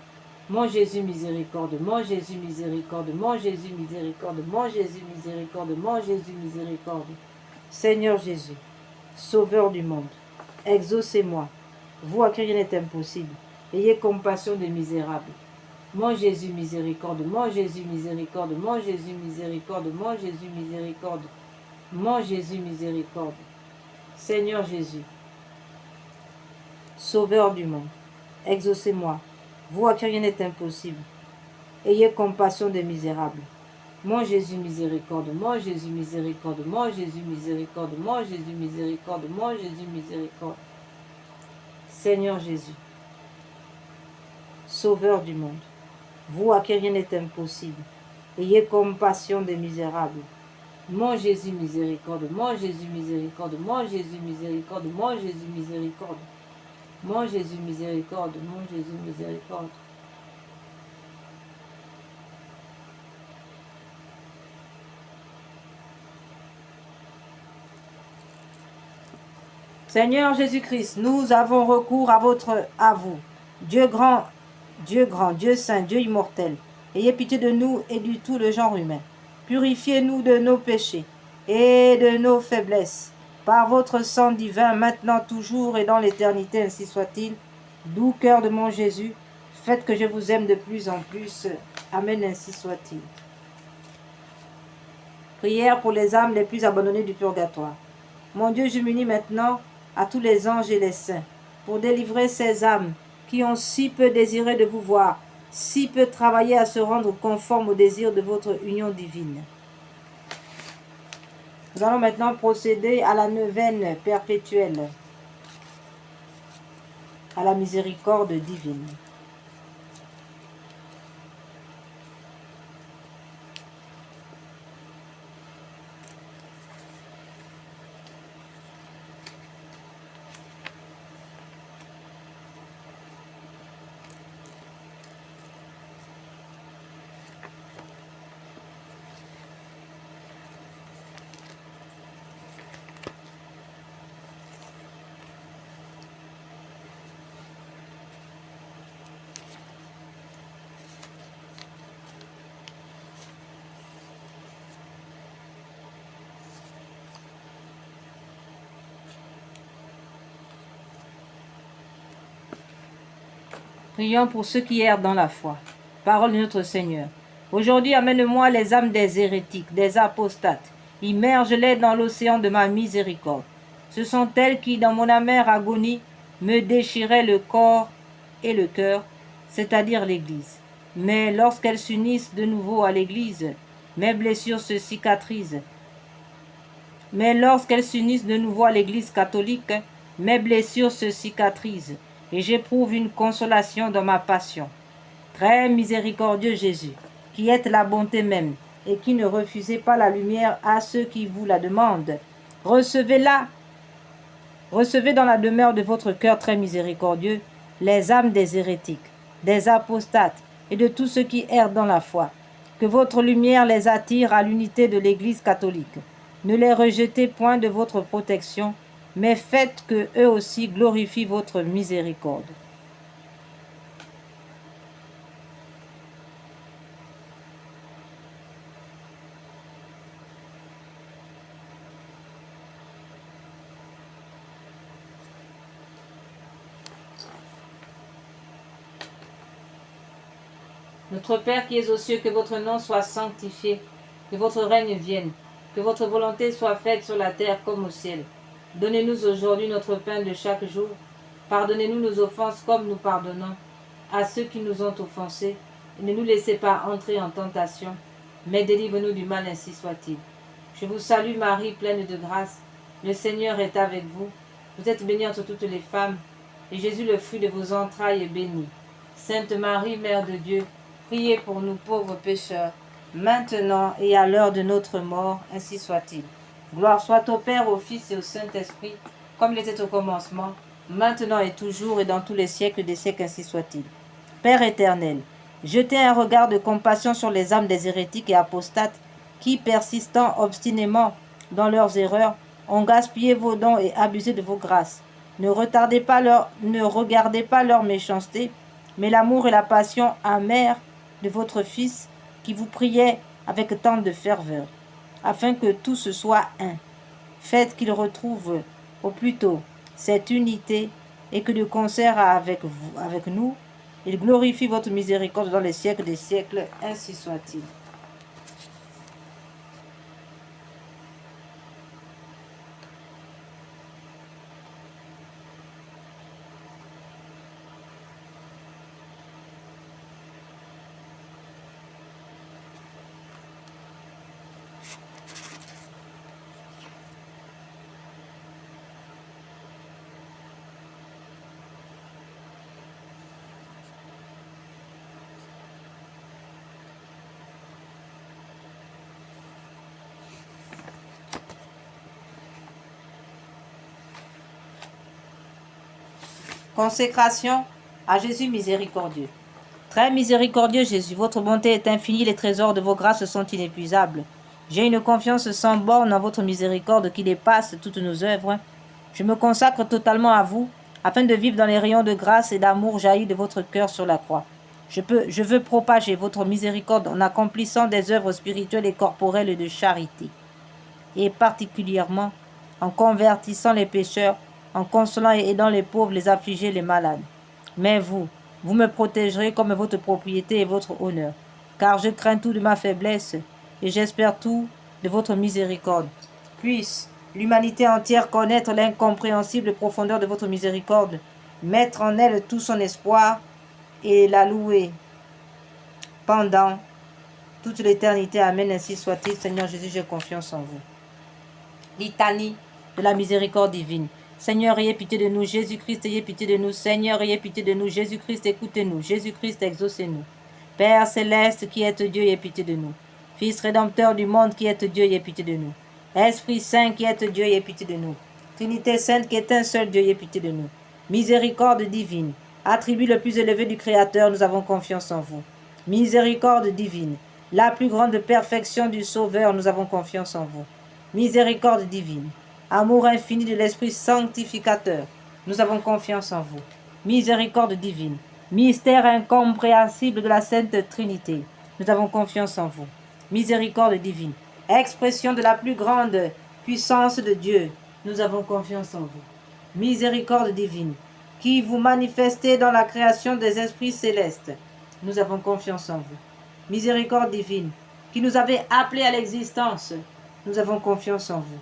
Mon Jésus, miséricorde. Mon Jésus, miséricorde. Mon Jésus, miséricorde. Mon Jésus, miséricorde. Mon Jésus, miséricorde. Seigneur Jésus, Sauveur du monde, exaucez-moi. Vous à qui rien n'est impossible, ayez compassion des misérables. Mon Jésus, miséricorde. Mon Jésus, miséricorde. Mon Jésus, miséricorde. Mon Jésus, miséricorde. Mon Jésus, miséricorde. Seigneur Jésus, Sauveur du monde, exaucez-moi. Vous à qui rien n'est impossible, ayez compassion des misérables. Mon Jésus, miséricorde. Mon Jésus, miséricorde. Mon Jésus, miséricorde. Mon Jésus, miséricorde. Mon Jésus, miséricorde. Seigneur Jésus, Sauveur du monde, vous à qui rien n'est impossible, ayez compassion des misérables. Mon Jésus, miséricorde. Mon Jésus, miséricorde. Mon Jésus, miséricorde. Mon Jésus, miséricorde. Mon Jésus, miséricorde. Mon Jésus, miséricorde. Seigneur Jésus-Christ, nous avons recours à vous, Dieu grand, Dieu saint, Dieu immortel. Ayez pitié de nous et de tout le genre humain. Purifiez-nous de nos péchés et de nos faiblesses. Par votre sang divin, maintenant, toujours et dans l'éternité, ainsi soit-il. Doux cœur de mon Jésus, faites que je vous aime de plus en plus. Amen, ainsi soit-il. Prière pour les âmes les plus abandonnées du purgatoire. Mon Dieu, je m'unis maintenant à tous les anges et les saints pour délivrer ces âmes qui ont si peu désiré de vous voir, si peu travaillé à se rendre conforme au désir de votre union divine. Nous allons maintenant procéder à la neuvaine perpétuelle, à la miséricorde divine. Prions pour ceux qui errent dans la foi. Parole de notre Seigneur. Aujourd'hui, amène-moi les âmes des hérétiques, des apostates. Immerge-les dans l'océan de ma miséricorde. Ce sont elles qui, dans mon amère agonie, me déchiraient le corps et le cœur, c'est-à-dire l'Église. Mais lorsqu'elles s'unissent de nouveau à l'Église, mes blessures se cicatrisent. Mais lorsqu'elles s'unissent de nouveau à l'Église catholique, mes blessures se cicatrisent et j'éprouve une consolation dans ma passion. Très miséricordieux Jésus, qui êtes la bonté même et qui ne refusez pas la lumière à ceux qui vous la demandent, recevez-la. Recevez dans la demeure de votre cœur très miséricordieux les âmes des hérétiques, des apostates et de tous ceux qui errent dans la foi. Que votre lumière les attire à l'unité de l'Église catholique. Ne les rejetez point de votre protection, mais faites que eux aussi glorifient votre miséricorde. Notre Père qui es aux cieux, que votre nom soit sanctifié, que votre règne vienne, que votre volonté soit faite sur la terre comme au ciel. Donnez-nous aujourd'hui notre pain de chaque jour. Pardonnez-nous nos offenses comme nous pardonnons à ceux qui nous ont offensés. Et ne nous laissez pas entrer en tentation, mais délivre-nous du mal, ainsi soit-il. Je vous salue Marie, pleine de grâce. Le Seigneur est avec vous. Vous êtes bénie entre toutes les femmes, et Jésus, le fruit de vos entrailles, est béni. Sainte Marie, Mère de Dieu, priez pour nous pauvres pécheurs, maintenant et à l'heure de notre mort, ainsi soit-il. Gloire soit au Père, au Fils et au Saint-Esprit, comme il était au commencement, maintenant et toujours et dans tous les siècles des siècles, ainsi soit-il. Père éternel, jetez un regard de compassion sur les âmes des hérétiques et apostates qui, persistant obstinément dans leurs erreurs, ont gaspillé vos dons et abusé de vos grâces. Ne regardez pas leur méchanceté, mais l'amour et la passion amère de votre Fils qui vous priait avec tant de ferveur, afin que tout ce soit un. Faites qu'il retrouve au plus tôt cette unité et que de concert avec nous, il glorifie votre miséricorde dans les siècles des siècles, ainsi soit-il. Consécration à Jésus miséricordieux. Très miséricordieux Jésus, votre bonté est infinie, les trésors de vos grâces sont inépuisables. J'ai une confiance sans borne en votre miséricorde qui dépasse toutes nos œuvres. Je me consacre totalement à vous, afin de vivre dans les rayons de grâce et d'amour jaillis de votre cœur sur la croix. Je veux propager votre miséricorde en accomplissant des œuvres spirituelles et corporelles de charité, et particulièrement en convertissant les pécheurs, en consolant et aidant les pauvres, les affligés, les malades. Mais vous me protégerez comme votre propriété et votre honneur, car je crains tout de ma faiblesse et j'espère tout de votre miséricorde. Puisse l'humanité entière connaître l'incompréhensible profondeur de votre miséricorde, mettre en elle tout son espoir et la louer pendant toute l'éternité. Amen. Ainsi soit-il. Seigneur Jésus, j'ai confiance en vous. Litanie de la miséricorde divine. Seigneur, ayez pitié de nous. Jésus-Christ, ayez pitié de nous. Seigneur, ayez pitié de nous. Jésus-Christ, écoutez-nous. Jésus-Christ, exaucez-nous. Père céleste qui êtes Dieu, ayez pitié de nous. Fils rédempteur du monde qui êtes Dieu, ayez pitié de nous. Esprit Saint qui êtes Dieu, ayez pitié de nous. Trinité Sainte qui est un seul Dieu, ayez pitié de nous. Miséricorde divine, attribut le plus élevé du Créateur, nous avons confiance en vous. Miséricorde divine, la plus grande perfection du Sauveur, nous avons confiance en vous. Miséricorde divine, amour infini de l'Esprit sanctificateur, nous avons confiance en vous. Miséricorde divine, mystère incompréhensible de la Sainte Trinité, nous avons confiance en vous. Miséricorde divine, expression de la plus grande puissance de Dieu, nous avons confiance en vous. Miséricorde divine, qui vous manifestez dans la création des esprits célestes, nous avons confiance en vous. Miséricorde divine, qui nous avez appelés à l'existence, nous avons confiance en vous.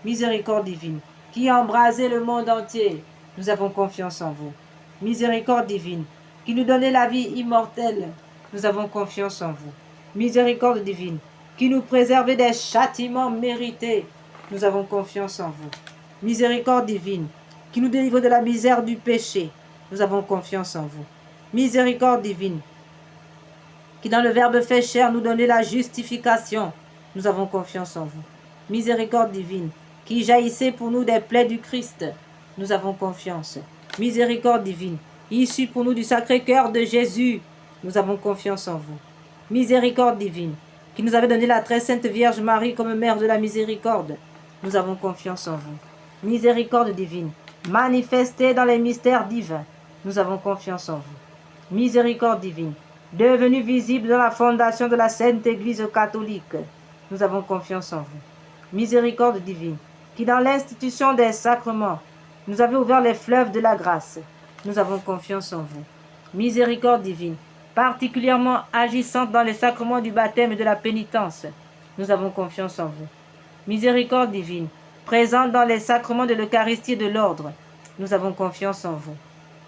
Miséricorde divine, qui embrasez le monde entier, nous avons confiance en vous. Miséricorde divine, qui nous donnez la vie immortelle, nous avons confiance en vous. Miséricorde divine, qui nous préservez des châtiments mérités, nous avons confiance en vous. Miséricorde divine, qui nous délivre de la misère du péché, nous avons confiance en vous. Miséricorde divine, qui dans le Verbe fait chair nous donnait la justification, nous avons confiance en vous. Miséricorde divine, qui jaillissait pour nous des plaies du Christ, nous avons confiance. Miséricorde divine, issue pour nous du Sacré-Cœur de Jésus, nous avons confiance en vous. Miséricorde divine, qui nous avait donné la très sainte Vierge Marie comme mère de la miséricorde, nous avons confiance en vous. Miséricorde divine, manifestée dans les mystères divins, nous avons confiance en vous. Miséricorde divine, devenue visible dans la fondation de la Sainte Église catholique, nous avons confiance en vous. Miséricorde divine, qui dans l'institution des sacrements, nous avez ouvert les fleuves de la grâce, nous avons confiance en vous. Miséricorde divine, particulièrement agissante dans les sacrements du baptême et de la pénitence, nous avons confiance en vous. Miséricorde divine, présente dans les sacrements de l'Eucharistie et de l'ordre, nous avons confiance en vous.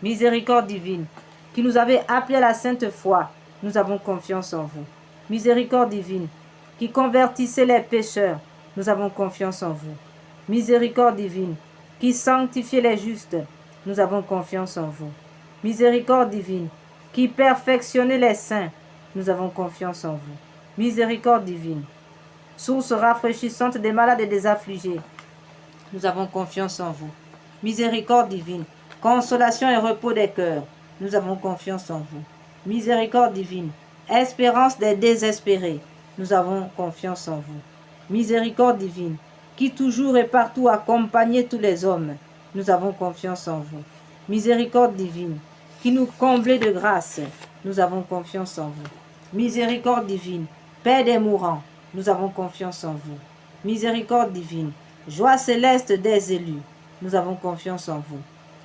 Miséricorde divine, qui nous avez appelés à la sainte foi, nous avons confiance en vous. Miséricorde divine, qui convertissez les pécheurs, nous avons confiance en vous. Miséricorde divine, qui sanctifiez les justes, nous avons confiance en vous. Miséricorde divine, qui perfectionnez les saints, nous avons confiance en vous. Miséricorde divine, source rafraîchissante des malades et des affligés, nous avons confiance en vous. Miséricorde divine, consolation et repos des cœurs, nous avons confiance en vous. Miséricorde divine, espérance des désespérés, nous avons confiance en vous. Miséricorde divine, qui toujours et partout accompagnez tous les hommes, nous avons confiance en vous. Miséricorde divine, qui nous comblez de grâce, nous avons confiance en vous. Miséricorde divine, paix des mourants, nous avons confiance en vous. Miséricorde divine, joie céleste des élus, nous avons confiance en vous.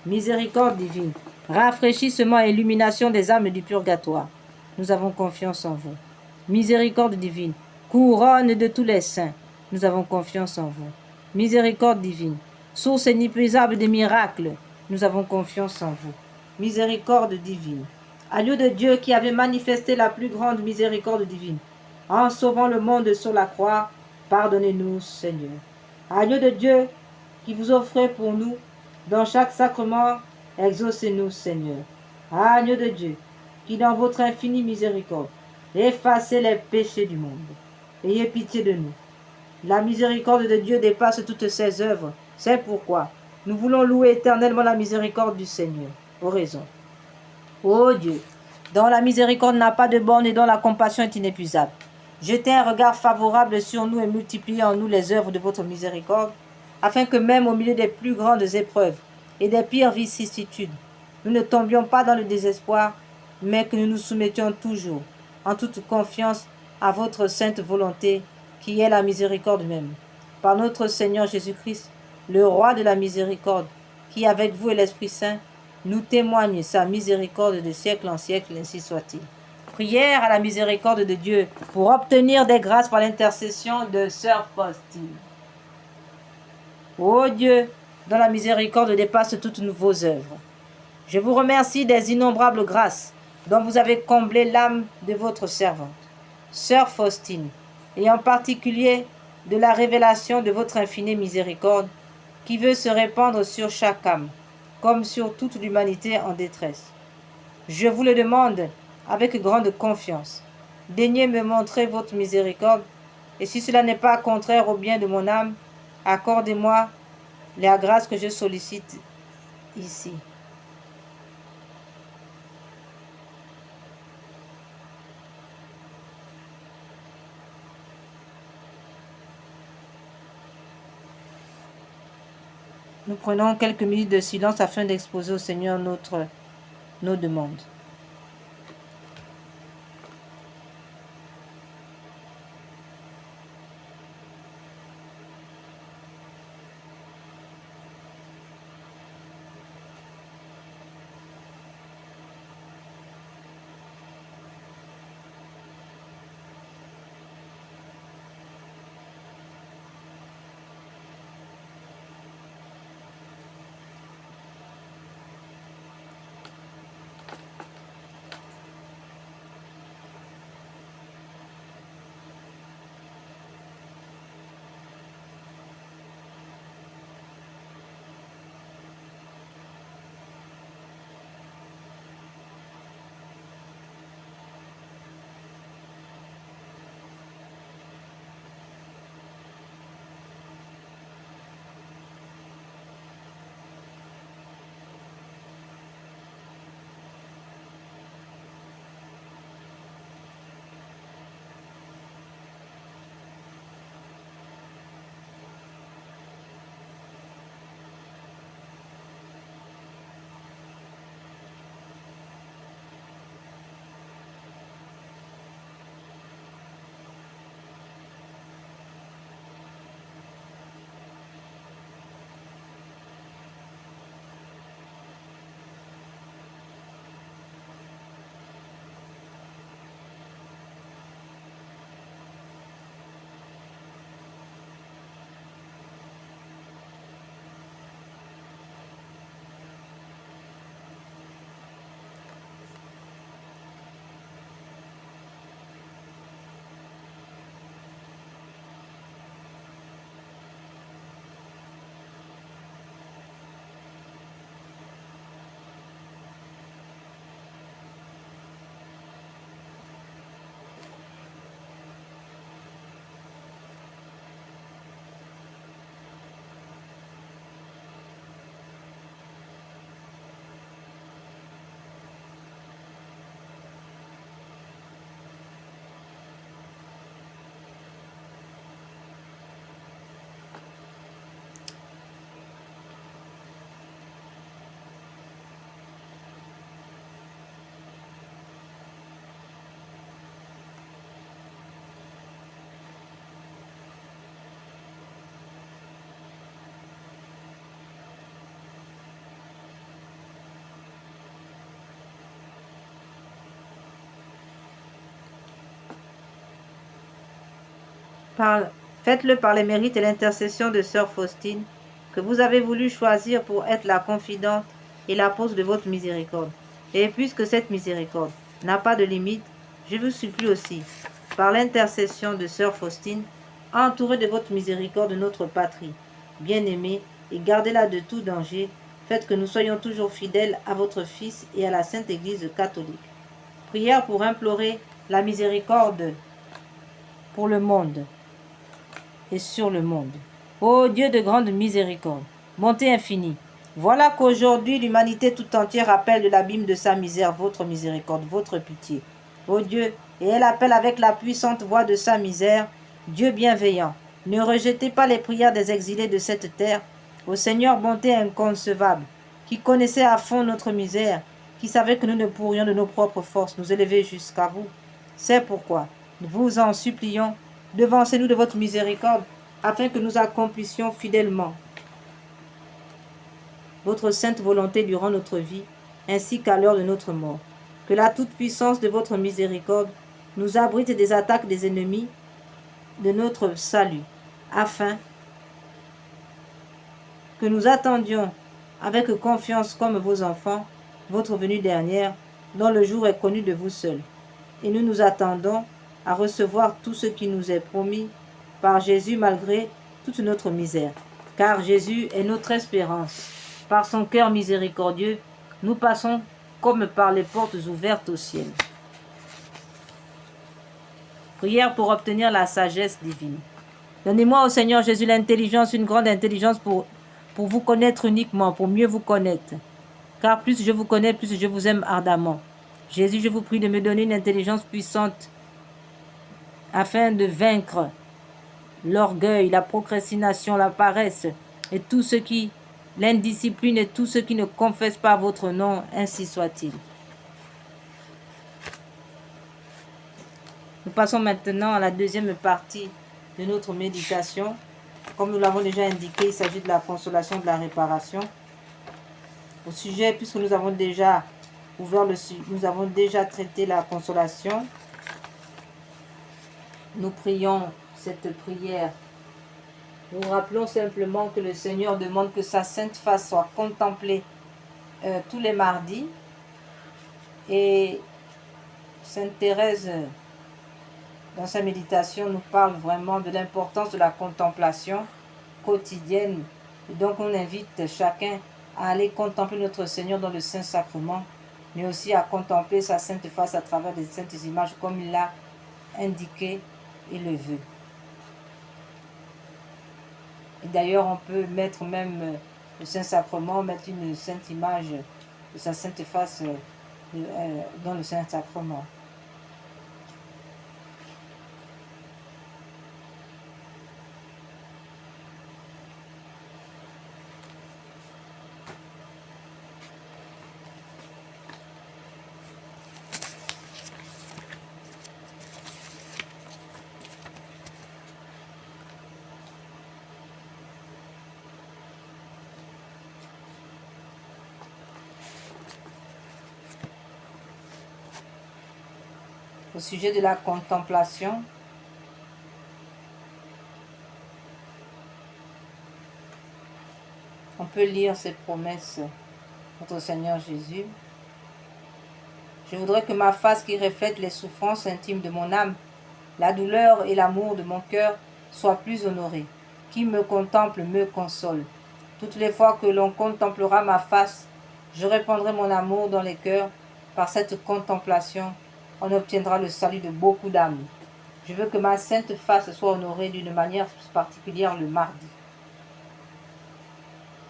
Miséricorde divine, rafraîchissement et illumination des âmes du purgatoire, nous avons confiance en vous. Miséricorde divine, couronne de tous les saints, nous avons confiance en vous. Miséricorde divine, source inépuisable des miracles, nous avons confiance en vous. Miséricorde divine, agneau de Dieu qui avait manifesté la plus grande miséricorde divine, en sauvant le monde sur la croix, pardonnez-nous, Seigneur. Agneau de Dieu qui vous offrez pour nous, dans chaque sacrement, exaucez-nous, Seigneur. Agneau de Dieu, qui dans votre infinie miséricorde, effacez les péchés du monde. Ayez pitié de nous. La miséricorde de Dieu dépasse toutes ses œuvres. C'est pourquoi nous voulons louer éternellement la miséricorde du Seigneur. Oraison. Ô Dieu, dont la miséricorde n'a pas de borne et dont la compassion est inépuisable, jetez un regard favorable sur nous et multipliez en nous les œuvres de votre miséricorde, afin que même au milieu des plus grandes épreuves et des pires vicissitudes, nous ne tombions pas dans le désespoir, mais que nous nous soumettions toujours, en toute confiance, à votre sainte volonté, qui est la miséricorde même. Par notre Seigneur Jésus-Christ, le roi de la miséricorde, qui avec vous et l'Esprit Saint, nous témoigne sa miséricorde de siècle en siècle, ainsi soit-il. Prière à la miséricorde de Dieu pour obtenir des grâces par l'intercession de Sœur Faustine. Ô Dieu, dont la miséricorde dépasse toutes vos œuvres, je vous remercie des innombrables grâces dont vous avez comblé l'âme de votre servante, Sœur Faustine, et en particulier de la révélation de votre infinie miséricorde qui veut se répandre sur chaque âme, comme sur toute l'humanité en détresse. Je vous le demande avec grande confiance. Daignez me montrer votre miséricorde, et si cela n'est pas contraire au bien de mon âme, accordez-moi la grâce que je sollicite ici. Nous prenons quelques minutes de silence afin d'exposer au Seigneur nos demandes. Faites-le par les mérites et l'intercession de sœur Faustine, que vous avez voulu choisir pour être la confidente et l'apôtre de votre miséricorde. Et puisque cette miséricorde n'a pas de limite, je vous supplie aussi, par l'intercession de sœur Faustine, entourée de votre miséricorde de notre patrie, bien-aimée, et gardez-la de tout danger, faites que nous soyons toujours fidèles à votre Fils et à la Sainte Église catholique. Prière pour implorer la miséricorde pour le monde et sur le monde. Ô Dieu de grande miséricorde, bonté infinie, voilà qu'aujourd'hui l'humanité tout entière appelle de l'abîme de sa misère votre miséricorde, votre pitié. Ô Dieu, et elle appelle avec la puissante voix de sa misère, Dieu bienveillant, ne rejetez pas les prières des exilés de cette terre. Ô Seigneur, bonté inconcevable, qui connaissait à fond notre misère, qui savait que nous ne pourrions de nos propres forces nous élever jusqu'à vous. C'est pourquoi nous vous en supplions, devancez-nous de votre miséricorde, afin que nous accomplissions fidèlement votre sainte volonté durant notre vie, ainsi qu'à l'heure de notre mort. Que la toute-puissance de votre miséricorde nous abrite des attaques des ennemis de notre salut, afin que nous attendions avec confiance comme vos enfants votre venue dernière, dont le jour est connu de vous seuls. Et nous nous attendons à recevoir tout ce qui nous est promis par Jésus malgré toute notre misère. Car Jésus est notre espérance. Par son cœur miséricordieux, nous passons comme par les portes ouvertes au ciel. Prière pour obtenir la sagesse divine. Donnez-moi au Seigneur Jésus l'intelligence, une grande intelligence pour vous connaître uniquement, pour mieux vous connaître. Car plus je vous connais, plus je vous aime ardemment. Jésus, je vous prie de me donner une intelligence puissante afin de vaincre l'orgueil, la procrastination, la paresse et tout ce qui, l'indiscipline et tout ce qui ne confesse pas votre nom, ainsi soit-il. Nous passons maintenant à la deuxième partie de notre méditation. Comme nous l'avons déjà indiqué, il s'agit de la consolation, de la réparation. Au sujet, puisque nous avons déjà nous avons déjà traité la consolation, nous prions cette prière. Nous rappelons simplement que le Seigneur demande que sa sainte face soit contemplée tous les mardis. Et Sainte Thérèse, dans sa méditation, nous parle vraiment de l'importance de la contemplation quotidienne. Et donc on invite chacun à aller contempler notre Seigneur dans le Saint-Sacrement, mais aussi à contempler sa sainte face à travers des saintes images comme il l'a indiqué et le veut. Et d'ailleurs, on peut mettre même le Saint-Sacrement, mettre une sainte image de sa sainte face dans le Saint-Sacrement. Au sujet de la contemplation, on peut lire ces promesses de notre Seigneur Jésus. Je voudrais que ma face qui reflète les souffrances intimes de mon âme, la douleur et l'amour de mon cœur soit plus honorée. Qui me contemple me console. Toutes les fois que l'on contemplera ma face, je répandrai mon amour dans les cœurs. Par cette contemplation, on obtiendra le salut de beaucoup d'âmes. Je veux que ma sainte face soit honorée d'une manière particulière le mardi.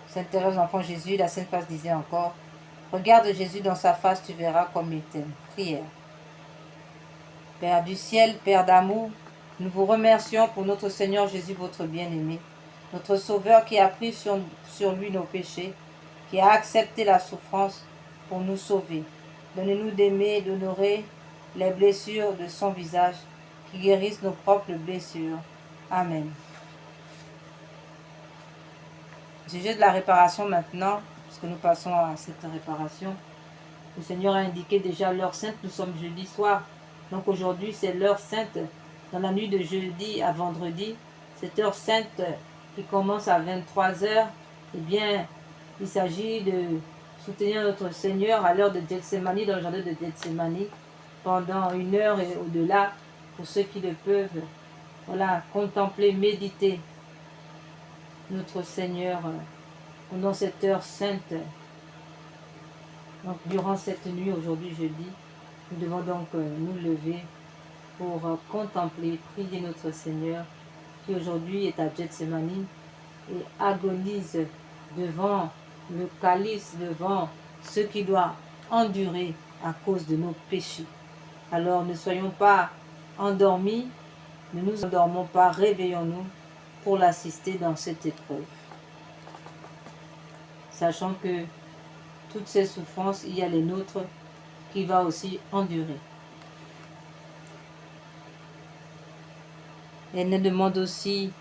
Sainte Thérèse, enfant Jésus, la sainte face disait encore, « Regarde Jésus dans sa face, tu verras comme il t'aime. » Prière. Père du ciel, Père d'amour, nous vous remercions pour notre Seigneur Jésus, votre bien-aimé, notre Sauveur qui a pris sur lui nos péchés, qui a accepté la souffrance pour nous sauver. Donnez-nous d'aimer et d'honorer les blessures de son visage, qui guérissent nos propres blessures. Amen. Au sujet de la réparation maintenant, puisque nous passons à cette réparation, le Seigneur a indiqué déjà l'heure sainte, nous sommes jeudi soir, donc aujourd'hui c'est l'heure sainte dans la nuit de jeudi à vendredi, cette heure sainte qui commence à 23 heures, eh bien, il s'agit de soutenir notre Seigneur à l'heure de Gethsémani, dans le jardin de Gethsémani, pendant 1 heure et au-delà, pour ceux qui le peuvent, voilà, contempler, méditer notre Seigneur pendant cette heure sainte. Donc, durant cette nuit, aujourd'hui jeudi, nous devons donc nous lever pour contempler, prier notre Seigneur, qui aujourd'hui est à Gethsémani et agonise devant le calice, devant ce qui doit endurer à cause de nos péchés. Alors ne soyons pas endormis, ne nous endormons pas, réveillons-nous pour l'assister dans cette épreuve. Sachant que toutes ces souffrances, il y a les nôtres qui va aussi endurer. Elle nous demande aussi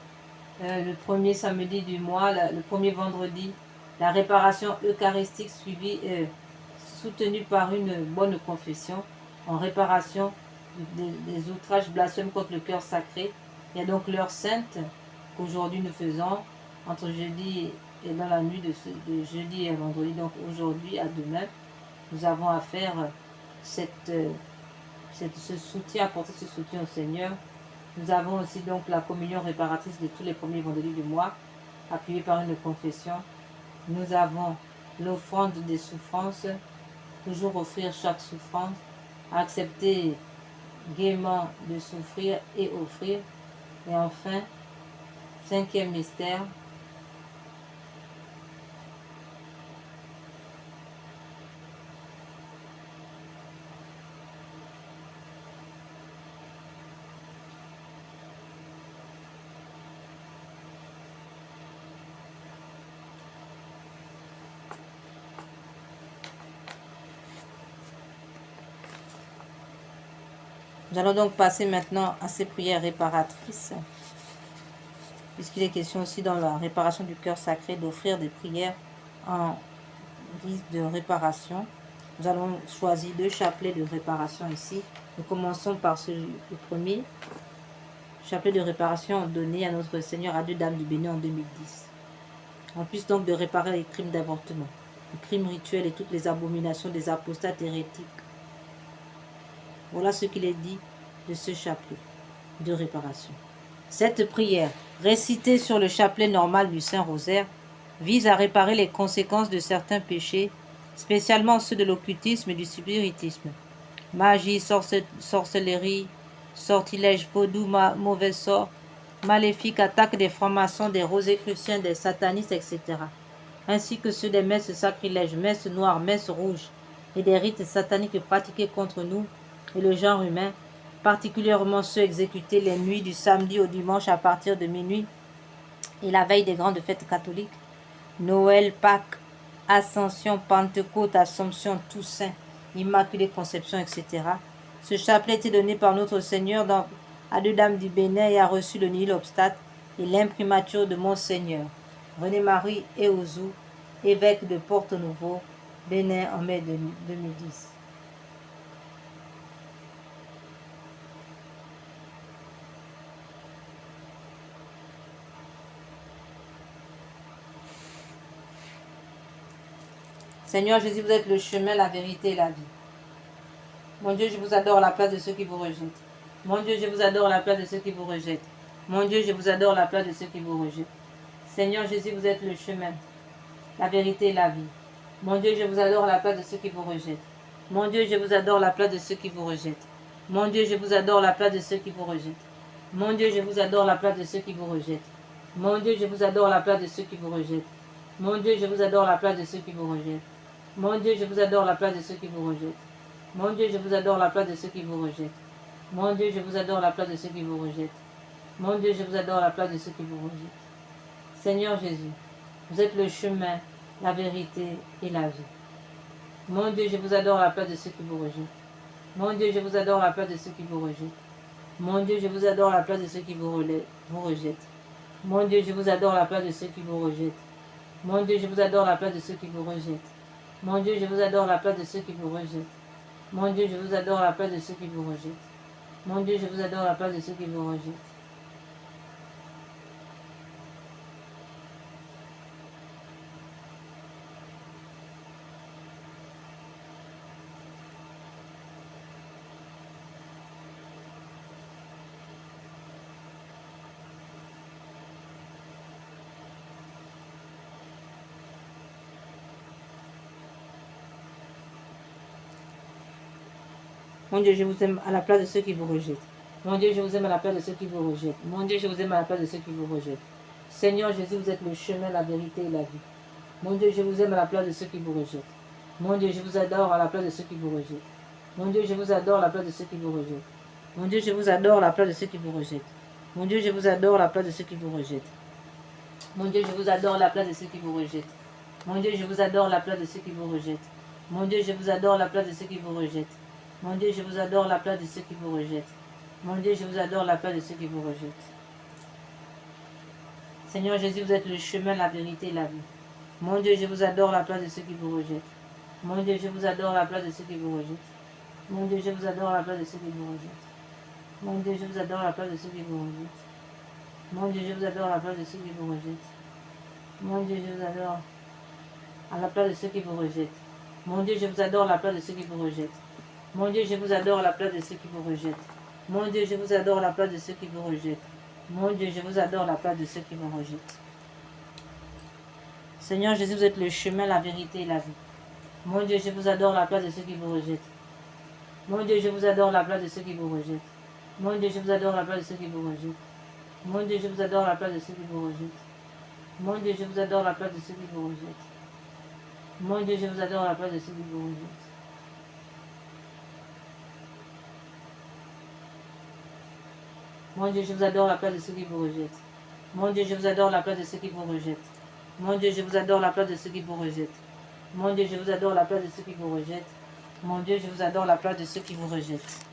le premier samedi du mois, le premier vendredi, la réparation eucharistique suivie, soutenue par une bonne confession en réparation des outrages blasphèmes contre le cœur sacré. Il y a donc l'heure sainte qu'aujourd'hui nous faisons entre jeudi et dans la nuit de jeudi et vendredi. Donc aujourd'hui à demain, nous avons à faire ce soutien, apporter ce soutien au Seigneur. Nous avons aussi donc la communion réparatrice de tous les premiers vendredis du mois, appuyée par une confession. Nous avons l'offrande des souffrances, toujours offrir chaque souffrance, accepter gaiement de souffrir et offrir. Et enfin, 5e mystère, nous allons donc passer maintenant à ces prières réparatrices, puisqu'il est question aussi dans la réparation du cœur sacré d'offrir des prières en guise de réparation. Nous allons choisir 2 chapelets de réparation ici. Nous commençons par le premier chapelet de réparation donné à notre Seigneur à 2 dames du Bénin en 2010. En plus donc de réparer les crimes d'avortement, les crimes rituels et toutes les abominations des apostates hérétiques. Voilà ce qu'il est dit de ce chapelet de réparation. Cette prière, récitée sur le chapelet normal du Saint-Rosaire, vise à réparer les conséquences de certains péchés, spécialement ceux de l'occultisme et du spiritisme. Magie, sorcellerie, sortilège, vaudou, mauvais sort, maléfique, attaque des francs-maçons, des rosicruciens, des satanistes, etc. Ainsi que ceux des messes sacrilèges, messes noires, messes rouges et des rites sataniques pratiqués contre nous et le genre humain, particulièrement ceux exécutés les nuits du samedi au dimanche à partir de minuit et la veille des grandes fêtes catholiques, Noël, Pâques, Ascension, Pentecôte, Assomption, Toussaint, Immaculée Conception, etc. Ce chapelet était donné par notre Seigneur à 2 dames du Bénin et a reçu le nihil obstate et l'imprimature de Monseigneur René-Marie Eouzou, évêque de Porto-Novo, Bénin en mai 2010. Seigneur Jésus, vous êtes le chemin, la vérité et la vie. Mon Dieu, je vous adore à la place de ceux qui vous rejettent. Mon Dieu, je vous adore à la place de ceux qui vous rejettent. Mon Dieu, je vous adore à la place de ceux qui vous rejettent. Seigneur Jésus, vous êtes le chemin, la vérité et la vie. Mon Dieu, je vous adore à la place de ceux qui vous rejettent. Mon Dieu, je vous adore à la place de ceux qui vous rejettent. Mon Dieu, je vous adore à la place de ceux qui vous rejettent. Mon Dieu, je vous adore à la place de ceux qui vous rejettent. Mon Dieu, je vous adore à la place de ceux qui vous rejettent. Mon Dieu, je vous adore à la place de ceux qui vous rejettent. Mon Dieu, je vous adore à la place de ceux qui vous rejettent. Mon Dieu, je vous adore à la place de ceux qui vous rejettent. Mon Dieu, je vous adore à la place de ceux qui vous rejettent. Mon Dieu, je vous adore à la place de ceux qui vous rejettent. Seigneur Jésus, vous êtes le chemin, la vérité et la vie. Mon Dieu, je vous adore à la place de ceux qui vous rejettent. Mon Dieu, je vous adore à la place de ceux qui vous rejettent. Mon Dieu, je vous adore à la place de ceux qui vous rejettent. Mon Dieu, je vous adore à la place de ceux qui vous rejettent. Mon Dieu, je vous adore à la place de ceux qui vous rejettent. Mon Dieu, je vous adore à la place de ceux qui vous rejettent. Mon Dieu, je vous adore à la place de ceux qui vous rejettent. Mon Dieu, je vous adore à la place de ceux qui vous rejettent. Mon Dieu, je vous aime à la place de ceux qui vous rejettent. Mon Dieu, je vous aime à la place de ceux qui vous rejettent. Mon Dieu, je vous aime à la place de ceux qui vous rejettent. Seigneur Jésus, vous êtes le chemin, la vérité et la vie. Mon Dieu, je vous aime à la place de ceux qui vous rejettent. Mon Dieu, je vous adore à la place de ceux qui vous rejettent. Mon Dieu, je vous adore à la place de ceux qui vous rejettent. Mon Dieu, je vous adore à la place de ceux qui vous rejettent. Mon Dieu, je vous adore à la place de ceux qui vous rejettent. Mon Dieu, je vous adore à la place de ceux qui vous rejettent. Mon Dieu, je vous adore à la place de ceux qui vous rejettent. Mon Dieu, je vous adore à la place de ceux qui vous rejettent. Mon Dieu, je vous adore à la place de ceux qui vous rejettent. Mon Dieu, je vous adore à la place de ceux qui vous rejettent. Seigneur Jésus, vous êtes le chemin, la vérité et la vie. Mon Dieu, je vous adore à la place de ceux qui vous rejettent. Mon Dieu, je vous adore à la place de ceux qui vous rejettent. Mon Dieu, je vous adore à la place de ceux qui vous rejettent. Mon Dieu, je vous adore à la place de ceux qui vous rejettent. Mon Dieu, je vous adore à la place de ceux qui vous rejettent. Mon Dieu, je vous adore à la place de ceux qui vous rejettent. Mon Dieu, je vous adore à la place de ceux qui vous rejettent. Mon Dieu, je vous adore à la place de ceux qui vous rejettent. Mon Dieu, je vous adore à la place de ceux qui vous rejettent. Mon Dieu, je vous adore à la place de ceux qui vous rejettent. Seigneur Jésus, vous êtes le chemin, la vérité et la vie. Mon Dieu, je vous adore à la place de ceux qui vous rejettent. Mon Dieu, je vous adore à la place de ceux qui vous rejettent. Mon Dieu, je vous adore à la place de ceux qui vous rejettent. Mon Dieu, je vous adore à la place de ceux qui vous rejettent. Mon Dieu, je vous adore à la place de ceux qui vous rejettent. Mon Dieu, je vous adore à la place de ceux qui vous rejettent. Mon Dieu, je vous adore à la place de ceux qui vous rejettent. Mon Dieu, je vous adore à la place de ceux qui vous rejettent. Mon Dieu, je vous adore à la place de ceux qui vous rejettent. Mon Dieu, je vous adore à la place de ceux qui vous rejettent. Mon Dieu, je vous adore à la place de ceux qui vous rejettent.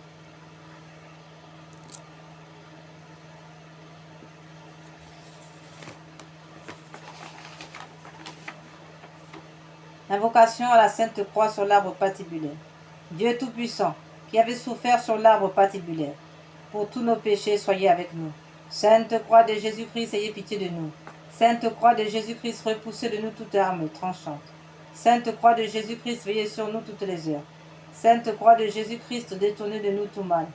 Invocation à la Sainte Croix sur l'arbre patibulaire. Dieu Tout-Puissant, qui avait souffert sur l'arbre patibulaire, pour tous nos péchés, soyez avec nous. Sainte Croix de Jésus-Christ, ayez pitié de nous. Sainte Croix de Jésus-Christ, repoussez de nous toute arme tranchante. Sainte Croix de Jésus-Christ, veillez sur nous toutes les heures. Sainte Croix de Jésus-Christ, détournez de nous tout mal.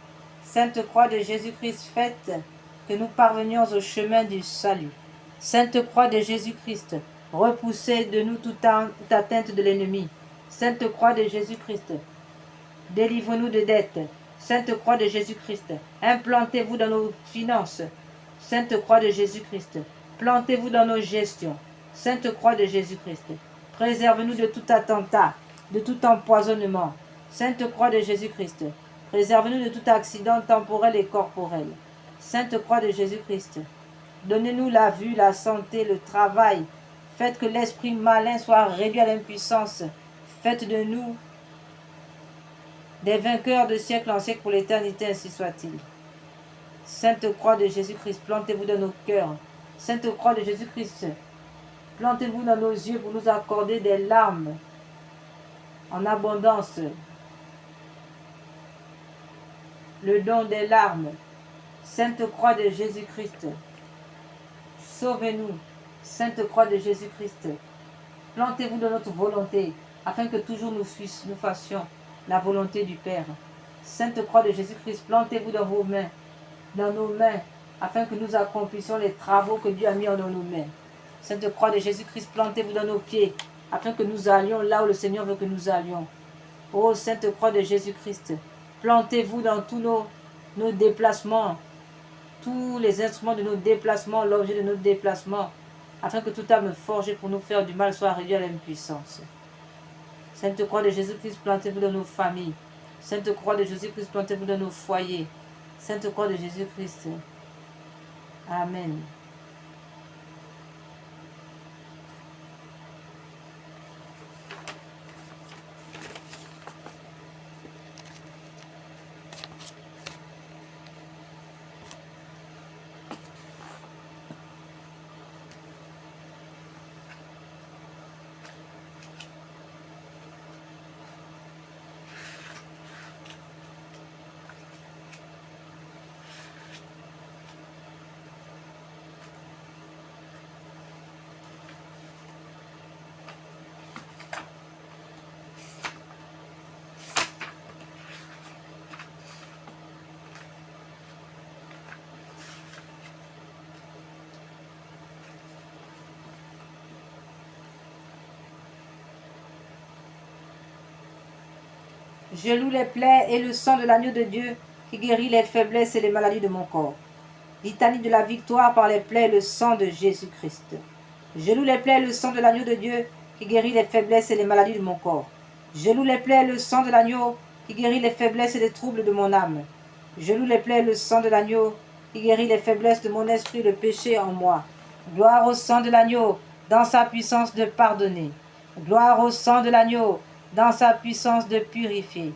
Sainte Croix de Jésus-Christ, faites que nous parvenions au chemin du salut. Sainte Croix de Jésus-Christ, repoussez de nous toute atteinte de l'ennemi. Sainte Croix de Jésus-Christ, délivre-nous de dettes. Sainte Croix de Jésus-Christ, implantez-vous dans nos finances. Sainte Croix de Jésus-Christ, plantez-vous dans nos gestions. Sainte Croix de Jésus-Christ, préserve-nous de tout attentat, de tout empoisonnement. Sainte Croix de Jésus-Christ, préserve-nous de tout accident temporel et corporel. Sainte Croix de Jésus-Christ, donnez-nous la vue, la santé, le travail. Faites que l'esprit malin soit réduit à l'impuissance. Faites de nous des vainqueurs de siècle en siècle pour l'éternité, ainsi soit-il. Sainte Croix de Jésus-Christ, plantez-vous dans nos cœurs. Sainte Croix de Jésus-Christ, plantez-vous dans nos yeux pour nous accorder des larmes en abondance. Le don des larmes. Sainte Croix de Jésus-Christ, sauvez-nous. Sainte Croix de Jésus-Christ, plantez-vous dans notre volonté, afin que toujours nous fassions la volonté du Père. Sainte Croix de Jésus-Christ, plantez-vous dans vos mains, dans nos mains, afin que nous accomplissions les travaux que Dieu a mis dans nos mains. Sainte Croix de Jésus-Christ, plantez-vous dans nos pieds, afin que nous allions là où le Seigneur veut que nous allions. Ô Sainte Croix de Jésus-Christ, plantez-vous dans tous nos déplacements, tous les instruments de nos déplacements, l'objet de nos déplacements, afin que toute âme forgée pour nous faire du mal soit réduite à l'impuissance. Sainte Croix de Jésus-Christ, plantez-vous dans nos familles. Sainte Croix de Jésus-Christ, plantez-vous dans nos foyers. Sainte Croix de Jésus-Christ. Amen. Je loue les plaies et le sang de l'agneau de Dieu qui guérit les faiblesses et les maladies de mon corps. Litanie de la victoire par les plaies et le sang de Jésus-Christ. Je loue les plaies et le sang de l'agneau de Dieu qui guérit les faiblesses et les maladies de mon corps. Je loue les plaies et le sang de l'agneau qui guérit les faiblesses et les troubles de mon âme. Je loue les plaies et le sang de l'agneau qui guérit les faiblesses de mon esprit et le péché en moi. Gloire au sang de l'agneau dans sa puissance de pardonner. Gloire au sang de l'agneau dans sa puissance de purifier.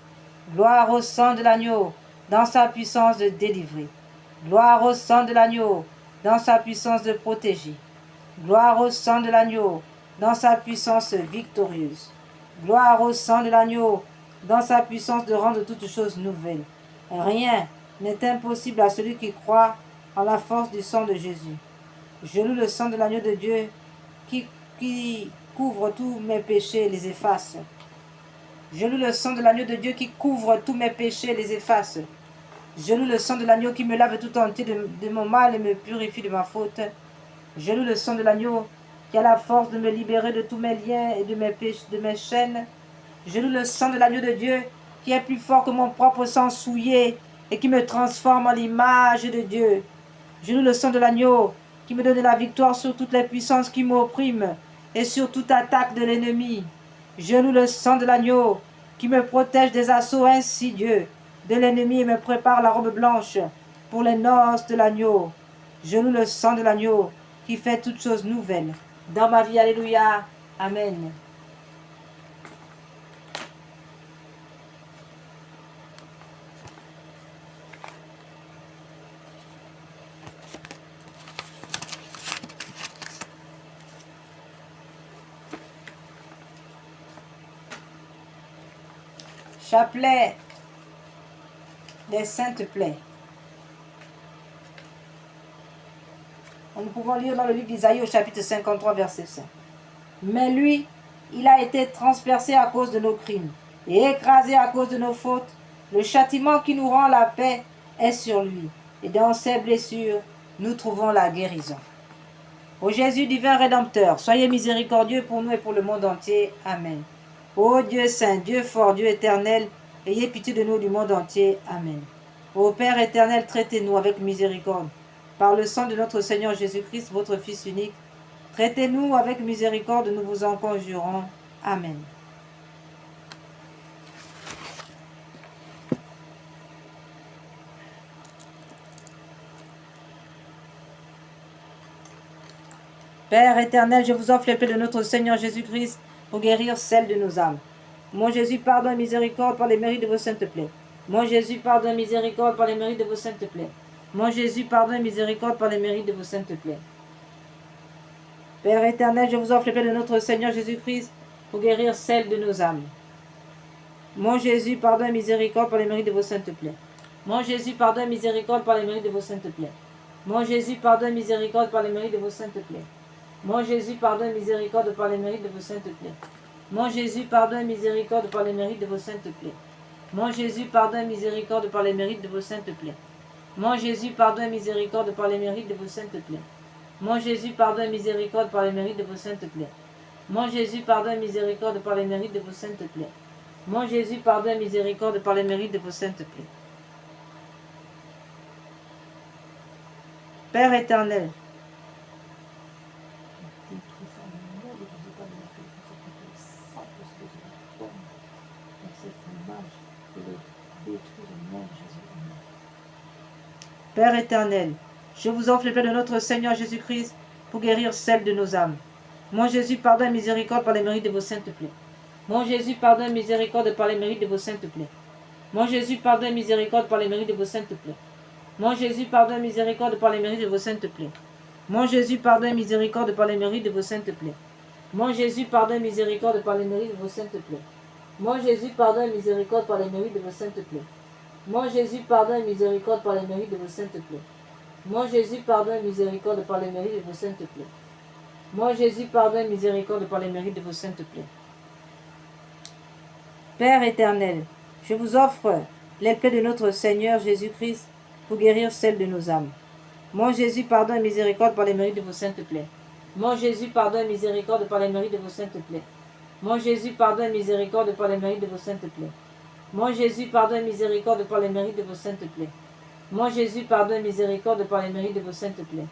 Gloire au sang de l'agneau dans sa puissance de délivrer. Gloire au sang de l'agneau dans sa puissance de protéger. Gloire au sang de l'agneau dans sa puissance victorieuse. Gloire au sang de l'agneau dans sa puissance de rendre toutes choses nouvelles. Rien n'est impossible à celui qui croit en la force du sang de Jésus. Je loue le sang de l'agneau de Dieu qui couvre tous mes péchés et les efface. Je loue le sang de l'agneau de Dieu qui couvre tous mes péchés et les efface. Je loue le sang de l'agneau qui me lave tout entier de mon mal et me purifie de ma faute. Je loue le sang de l'agneau qui a la force de me libérer de tous mes liens et de mes chaînes. Je loue le sang de l'agneau de Dieu qui est plus fort que mon propre sang souillé et qui me transforme en l'image de Dieu. Je loue le sang de l'agneau qui me donne la victoire sur toutes les puissances qui m'oppriment et sur toute attaque de l'ennemi. Je loue le sang de l'agneau qui me protège des assauts insidieux de l'ennemi et me prépare la robe blanche pour les noces de l'agneau. Je loue le sang de l'agneau qui fait toutes choses nouvelles dans ma vie. Alléluia. Amen. Chapelet des saintes plaies. Nous pouvons lire dans le livre d'Isaïe au chapitre 53, verset 5. Mais lui, il a été transpercé à cause de nos crimes et écrasé à cause de nos fautes. Le châtiment qui nous rend la paix est sur lui. Et dans ses blessures, nous trouvons la guérison. Ô Jésus divin Rédempteur, soyez miséricordieux pour nous et pour le monde entier. Amen. Ô Dieu saint, Dieu fort, Dieu éternel, ayez pitié de nous du monde entier. Amen. Ô Père éternel, traitez-nous avec miséricorde. Par le sang de notre Seigneur Jésus-Christ, votre Fils unique, traitez-nous avec miséricorde, nous vous en conjurons. Amen. Père éternel, je vous offre les plaies de notre Seigneur Jésus-Christ pour guérir celles de nos âmes. Mon Jésus, pardonne miséricorde par les mérites de vos saintes plaies. Mon Jésus, pardonne miséricorde par les mérites de vos saintes plaies. Mon Jésus, pardonne miséricorde par les mérites de vos saintes plaies. Père éternel, je vous offre les plaies de notre Seigneur Jésus-Christ pour guérir celles de nos âmes. Mon Jésus, pardonne miséricorde par les mérites de vos saintes plaies. Mon Jésus, pardonne miséricorde par les mérites de vos saintes plaies. Mon Jésus, pardonne miséricorde par les mérites de vos saintes plaies. Mon Jésus, pardonne miséricorde par les mérites de vos saintes plaies. Mon Jésus, pardonne miséricorde par les mérites de vos saintes plaies. Mon Jésus, pardonne miséricorde par les mérites de vos saintes plaies. Mon Jésus, pardonne miséricorde par les mérites de vos saintes plaies. Mon Jésus, pardonne miséricorde par les mérites de vos saintes plaies. Mon Jésus, pardonne miséricorde par les mérites de vos saintes plaies. Mon Jésus, pardonne miséricorde par les mérites de vos saintes plaies. Père éternel, Père éternel, je vous offre les plaies de notre Seigneur Jésus-Christ pour guérir celles de nos âmes. Mon Jésus, pardonne miséricorde par les mérites de vos saintes plaies. Mon Jésus, pardonne miséricorde par les mérites de vos saintes plaies. Mon Jésus, pardonne miséricorde par les mérites de vos saintes plaies. Mon Jésus, pardonne miséricorde par les mérites de vos saintes plaies. Mon Jésus, pardonne miséricorde par les mérites de vos saintes plaies. Mon Jésus, pardonne miséricorde par les mérites de vos saintes plaies. Mon Jésus, pardonne miséricorde par les mérites de vos saintes plaies. Mon Jésus, pardonne miséricorde par les mérites de vos saintes plaies. Mon Jésus, pardonne miséricorde par les mérites de vos saintes plaies. Mon Jésus, pardonne miséricorde par les mérites de vos saintes plaies. Père éternel, je vous offre les plaies de notre Seigneur Jésus-Christ pour guérir celles de nos âmes. Mon Jésus, pardonne miséricorde par les mérites de vos saintes plaies. Mon Jésus, pardonne miséricorde par les mérites de vos saintes plaies. Mon Jésus, pardonne miséricorde par les mérites de vos saintes plaies. Mon Jésus, pardon et miséricorde par les mérites de vos saintes plaies. Mon Jésus, pardon et miséricorde par les mérites de vos saintes plaies.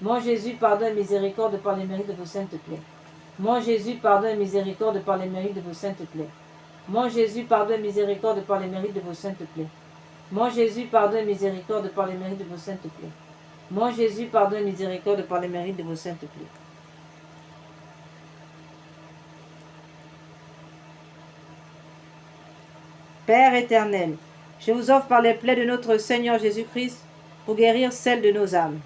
Mon Jésus, pardon et miséricorde par les mérites de vos saintes plaies. Mon Jésus, pardon et miséricorde par les mérites de vos saintes plaies. Mon Jésus, pardon et miséricorde par les mérites de vos saintes plaies. Mon Jésus, pardon et miséricorde par les mérites de vos saintes plaies. Mon Jésus, pardon et miséricorde par les mérites de vos saintes plaies. Père éternel, je vous offre par les plaies de notre Seigneur Jésus-Christ pour guérir celles de nos âmes.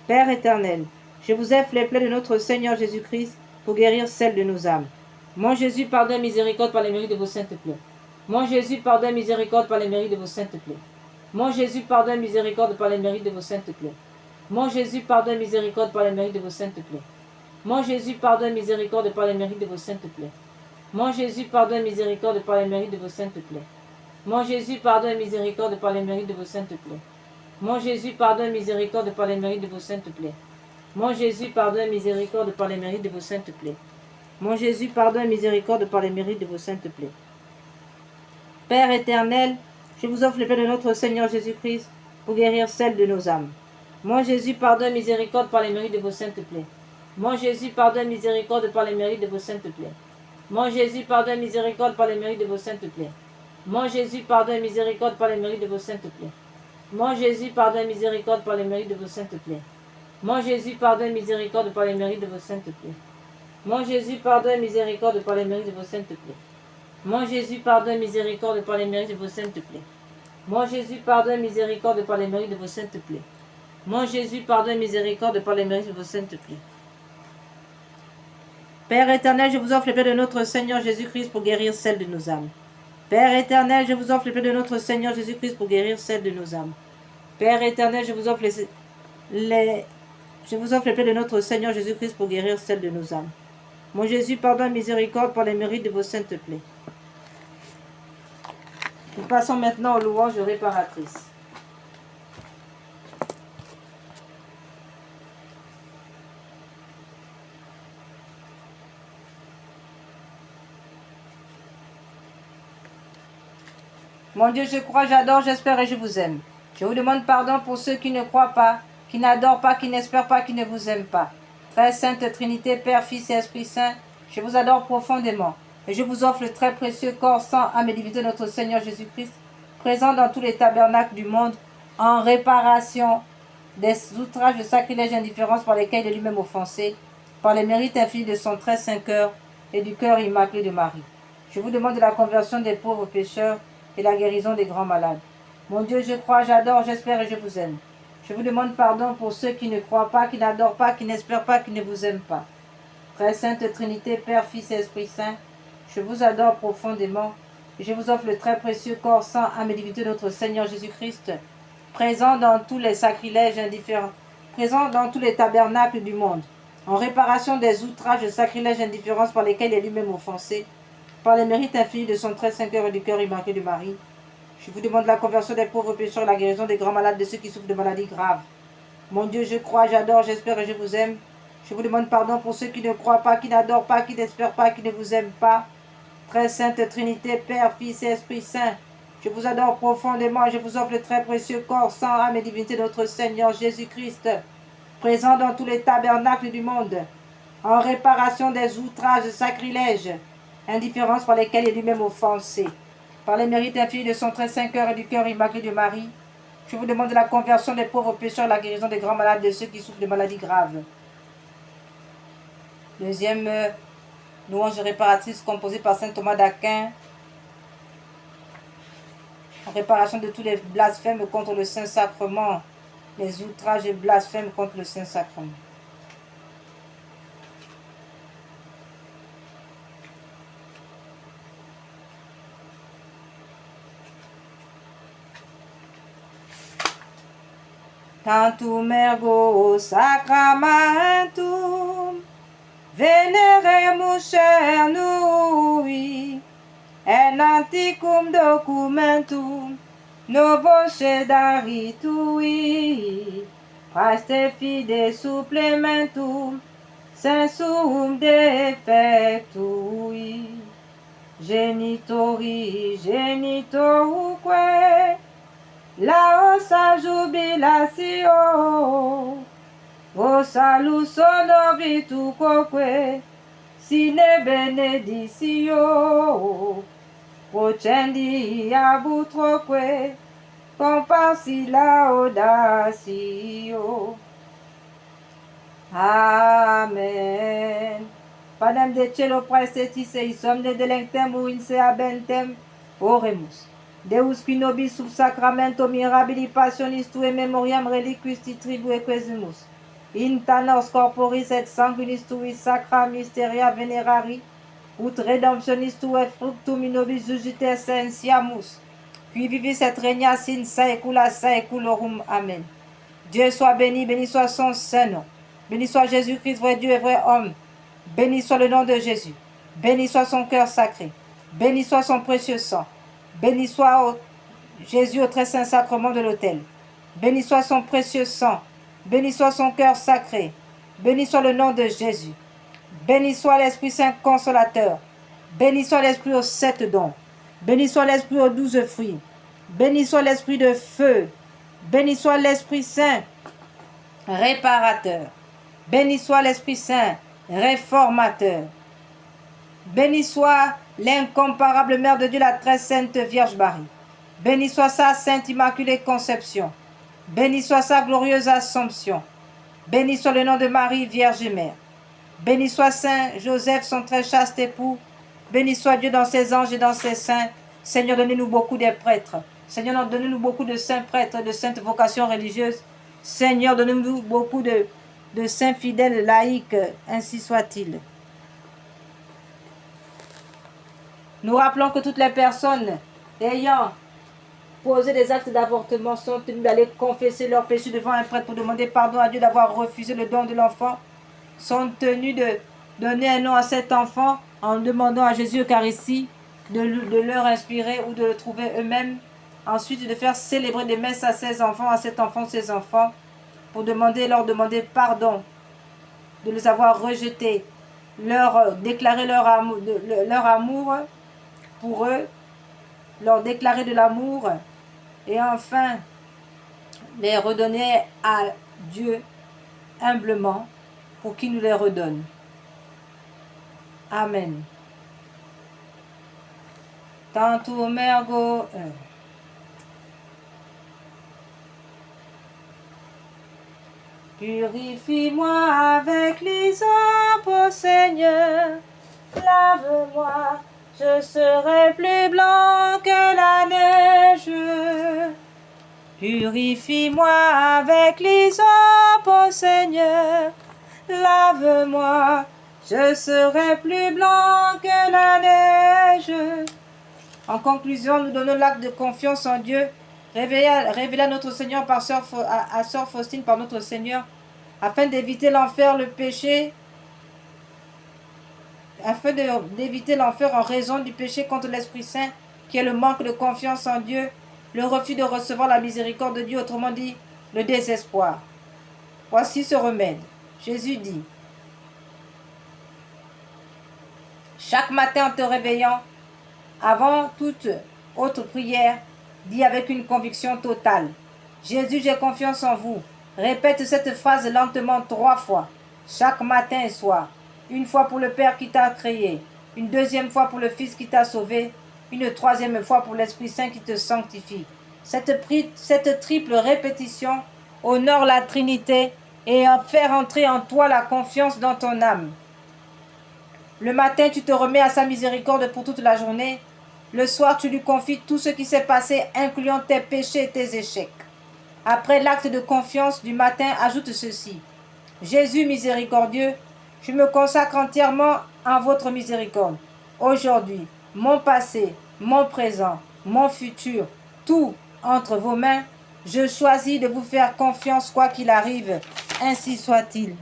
Père éternel, je vous offre les plaies de notre Seigneur Jésus-Christ pour guérir celles de nos âmes. Mon Jésus, pardon et miséricorde par les mérites de vos saintes plaies. Mon Jésus, pardon et miséricorde par les mérites de vos saintes plaies. Mon Jésus, pardon et miséricorde par les mérites de vos saintes plaies. Mon Jésus, pardon et miséricorde par les mérites de vos saintes plaies. Mon Jésus, pardon et miséricorde par les mérites de vos saintes plaies. Mon Jésus, pardon et miséricorde par les mérites de vos saintes plaies. Mon Jésus, pardon et miséricorde par les mérites de vos saintes plaies. Mon Jésus, pardon et miséricorde par les mérites de vos saintes plaies. Mon Jésus, pardon et miséricorde par les mérites de vos saintes plaies. Mon Jésus, pardon et miséricorde par les mérites de vos saintes plaies. Père éternel, je vous offre les plaies de notre Seigneur Jésus-Christ pour guérir celles de nos âmes. Mon Jésus, pardon et miséricorde par les mérites de vos saintes plaies. Mon Jésus, pardon et miséricorde par les mérites de vos saintes plaies. Mon Jésus, pardon et miséricorde par les mérites de vos saintes plaies. Mon Jésus, pardon et miséricorde par les mérites de vos saintes plaies. Mon Jésus, pardon et miséricorde par les mérites de vos saintes plaies. Mon Jésus, pardon et miséricorde par les mérites de vos saintes plaies. Mon Jésus, pardon et miséricorde par les mérites de vos saintes plaies. Mon Jésus, pardon et miséricorde par les mérites de vos saintes plaies. Mon Jésus, pardon et miséricorde par les mérites de vos saintes plaies. Mon Jésus, pardon et miséricorde par les mérites de vos saintes plaies. Père éternel, je vous offre les plaies de notre Seigneur Jésus-Christ pour guérir celles de nos âmes. Père éternel, je vous offre les plaies de notre Seigneur Jésus-Christ pour guérir celles de nos âmes. Père éternel, je vous offre les plaies de notre Seigneur Jésus-Christ pour guérir celles de nos âmes. Mon Jésus, pardon et miséricorde par les mérites de vos saintes plaies. Nous passons maintenant aux louanges réparatrices. Mon Dieu, je crois, j'adore, j'espère et je vous aime. Je vous demande pardon pour ceux qui ne croient pas, qui n'adorent pas, qui n'espèrent pas, qui ne vous aiment pas. Très sainte Trinité, Père, Fils et Esprit Saint, je vous adore profondément. Et je vous offre le très précieux corps, sang, âme et divinité de notre Seigneur Jésus-Christ, présent dans tous les tabernacles du monde, en réparation des outrages, de sacrilèges et indifférences par lesquels il est lui-même offensé, par les mérites infinis de son très saint cœur et du cœur immaculé de Marie. Je vous demande la conversion des pauvres pécheurs et la guérison des grands malades. Mon Dieu, je crois, j'adore, j'espère et je vous aime. Je vous demande pardon pour ceux qui ne croient pas, qui n'adorent pas, qui n'espèrent pas, qui ne vous aiment pas. Très sainte Trinité, Père, Fils et Esprit Saint, je vous adore profondément et je vous offre le très précieux corps, sang, âme et divinité de notre Seigneur Jésus-Christ, présent dans tous les sacrilèges indifférents, présent dans tous les tabernacles du monde, en réparation des outrages, sacrilèges et indifférences par lesquels il est lui-même offensé, par les mérites infinis de son très saint cœur et du cœur immaculé de Marie. Je vous demande la conversion des pauvres pécheurs, la guérison des grands malades, de ceux qui souffrent de maladies graves. Mon Dieu, je crois, j'adore, j'espère et je vous aime. Je vous demande pardon pour ceux qui ne croient pas, qui n'adorent pas, qui n'espèrent pas, qui ne vous aiment pas. Très sainte Trinité, Père, Fils et Esprit Saint, je vous adore profondément et je vous offre le très précieux corps, sang, âme et divinité de notre Seigneur Jésus-Christ, présent dans tous les tabernacles du monde, en réparation des outrages, sacrilèges, indifférences par lesquelles il est lui-même offensé. Par les mérites infinis de son très saint cœur et du cœur immaculé de Marie, je vous demande la conversion des pauvres pécheurs, la guérison des grands malades, de ceux qui souffrent de maladies graves. Deuxième louange réparatrice composée par saint Thomas d'Aquin, en réparation de tous les blasphèmes contre le Saint-Sacrement, les outrages et blasphèmes contre le Saint-Sacrement. Tantum ergo sacramentum veneremus cernui, en anticum documentum novo sedaritui, praeste fide supplementum sensum defectui, genitori genitoruque, laosa jubilatio, o salus honorituque, sine beneditio, procendi abutroque, comparsi laudatio. Amen. Padem de cielo praestetis eis omne delectem uinse abentem oremus. Deus qui nobis sub sacramento mirabili passionis tue memoriam reliquisti tribu equesimus. In tanos corporis et sanguinis tui sacra mysteria venerari, ut redemptionis tue fructum in nobis jugite essentiamus, qui vivis et regnas in saecula saeculorum. Amen. Dieu soit béni, béni soit son Saint-Nom. Béni soit Jésus-Christ, vrai Dieu et vrai homme. Béni soit le nom de Jésus. Béni soit son cœur sacré. Béni soit son précieux sang. Béni soit Jésus au très saint sacrement de l'autel. Béni soit son précieux sang. Béni soit son cœur sacré. Béni soit le nom de Jésus. Béni soit l'Esprit Saint consolateur. Béni soit l'Esprit aux 7 dons. Béni soit l'Esprit aux 12 fruits. Béni soit l'Esprit de feu. Béni soit l'Esprit Saint réparateur. Béni soit l'Esprit Saint réformateur. Béni soit l'incomparable Mère de Dieu, la très sainte Vierge Marie. Béni soit sa sainte immaculée conception. Béni soit sa glorieuse assomption. Béni soit le nom de Marie, Vierge et Mère. Béni soit Saint Joseph, son très chaste époux. Béni soit Dieu dans ses anges et dans ses saints. Seigneur, donnez-nous beaucoup de prêtres. Seigneur, donnez-nous beaucoup de saints prêtres, de saintes vocations religieuses. Seigneur, donnez-nous beaucoup de saints fidèles laïcs, ainsi soit-il. Nous rappelons que toutes les personnes ayant posé des actes d'avortement sont tenues d'aller confesser leurs péchés devant un prêtre pour demander pardon à Dieu d'avoir refusé le don de l'enfant, sont tenues de donner un nom à cet enfant en demandant à Jésus Eucharistie de leur inspirer ou de le trouver eux-mêmes. Ensuite, de faire célébrer des messes à ces enfants, à cet enfant, ces enfants, pour leur demander pardon de les avoir rejetés, leur déclarer leur amour pour eux, leur déclarer de l'amour et enfin les redonner à Dieu humblement pour qu'il nous les redonne. Amen. Tantum ergo. Purifie-moi avec l'hysope, ô Seigneur, lave-moi, je serai plus blanc que la neige. Purifie-moi avec l'hysope, ô Seigneur, lave-moi, je serai plus blanc que la neige. En conclusion, nous donnons l'acte de confiance en Dieu, révélé à notre Seigneur à Sœur Faustine par notre Seigneur, afin d'éviter l'enfer, le péché, afin d'éviter l'enfer en raison du péché contre l'Esprit Saint, qui est le manque de confiance en Dieu, le refus de recevoir la miséricorde de Dieu, autrement dit, le désespoir. Voici ce remède. Jésus dit, chaque matin en te réveillant, avant toute autre prière, dis avec une conviction totale, Jésus, j'ai confiance en vous. Répète cette phrase lentement 3 fois, chaque matin et soir. Une fois pour le Père qui t'a créé, une deuxième fois pour le Fils qui t'a sauvé, une troisième fois pour l'Esprit Saint qui te sanctifie. Cette triple répétition honore la Trinité et fait entrer en toi la confiance dans ton âme. Le matin, tu te remets à sa miséricorde pour toute la journée. Le soir, tu lui confies tout ce qui s'est passé, incluant tes péchés et tes échecs. Après l'acte de confiance du matin, ajoute ceci. Jésus miséricordieux, je me consacre entièrement en votre miséricorde. Aujourd'hui, mon passé, mon présent, mon futur, tout entre vos mains, je choisis de vous faire confiance quoi qu'il arrive. Ainsi soit-il.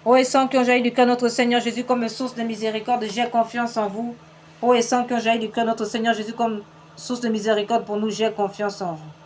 Ô et sang qui ont jailli du cœur notre Seigneur Jésus comme source de miséricorde, j'ai confiance en vous. Ô et sang qui ont jailli du cœur notre Seigneur Jésus comme source de miséricorde pour nous, j'ai confiance en vous.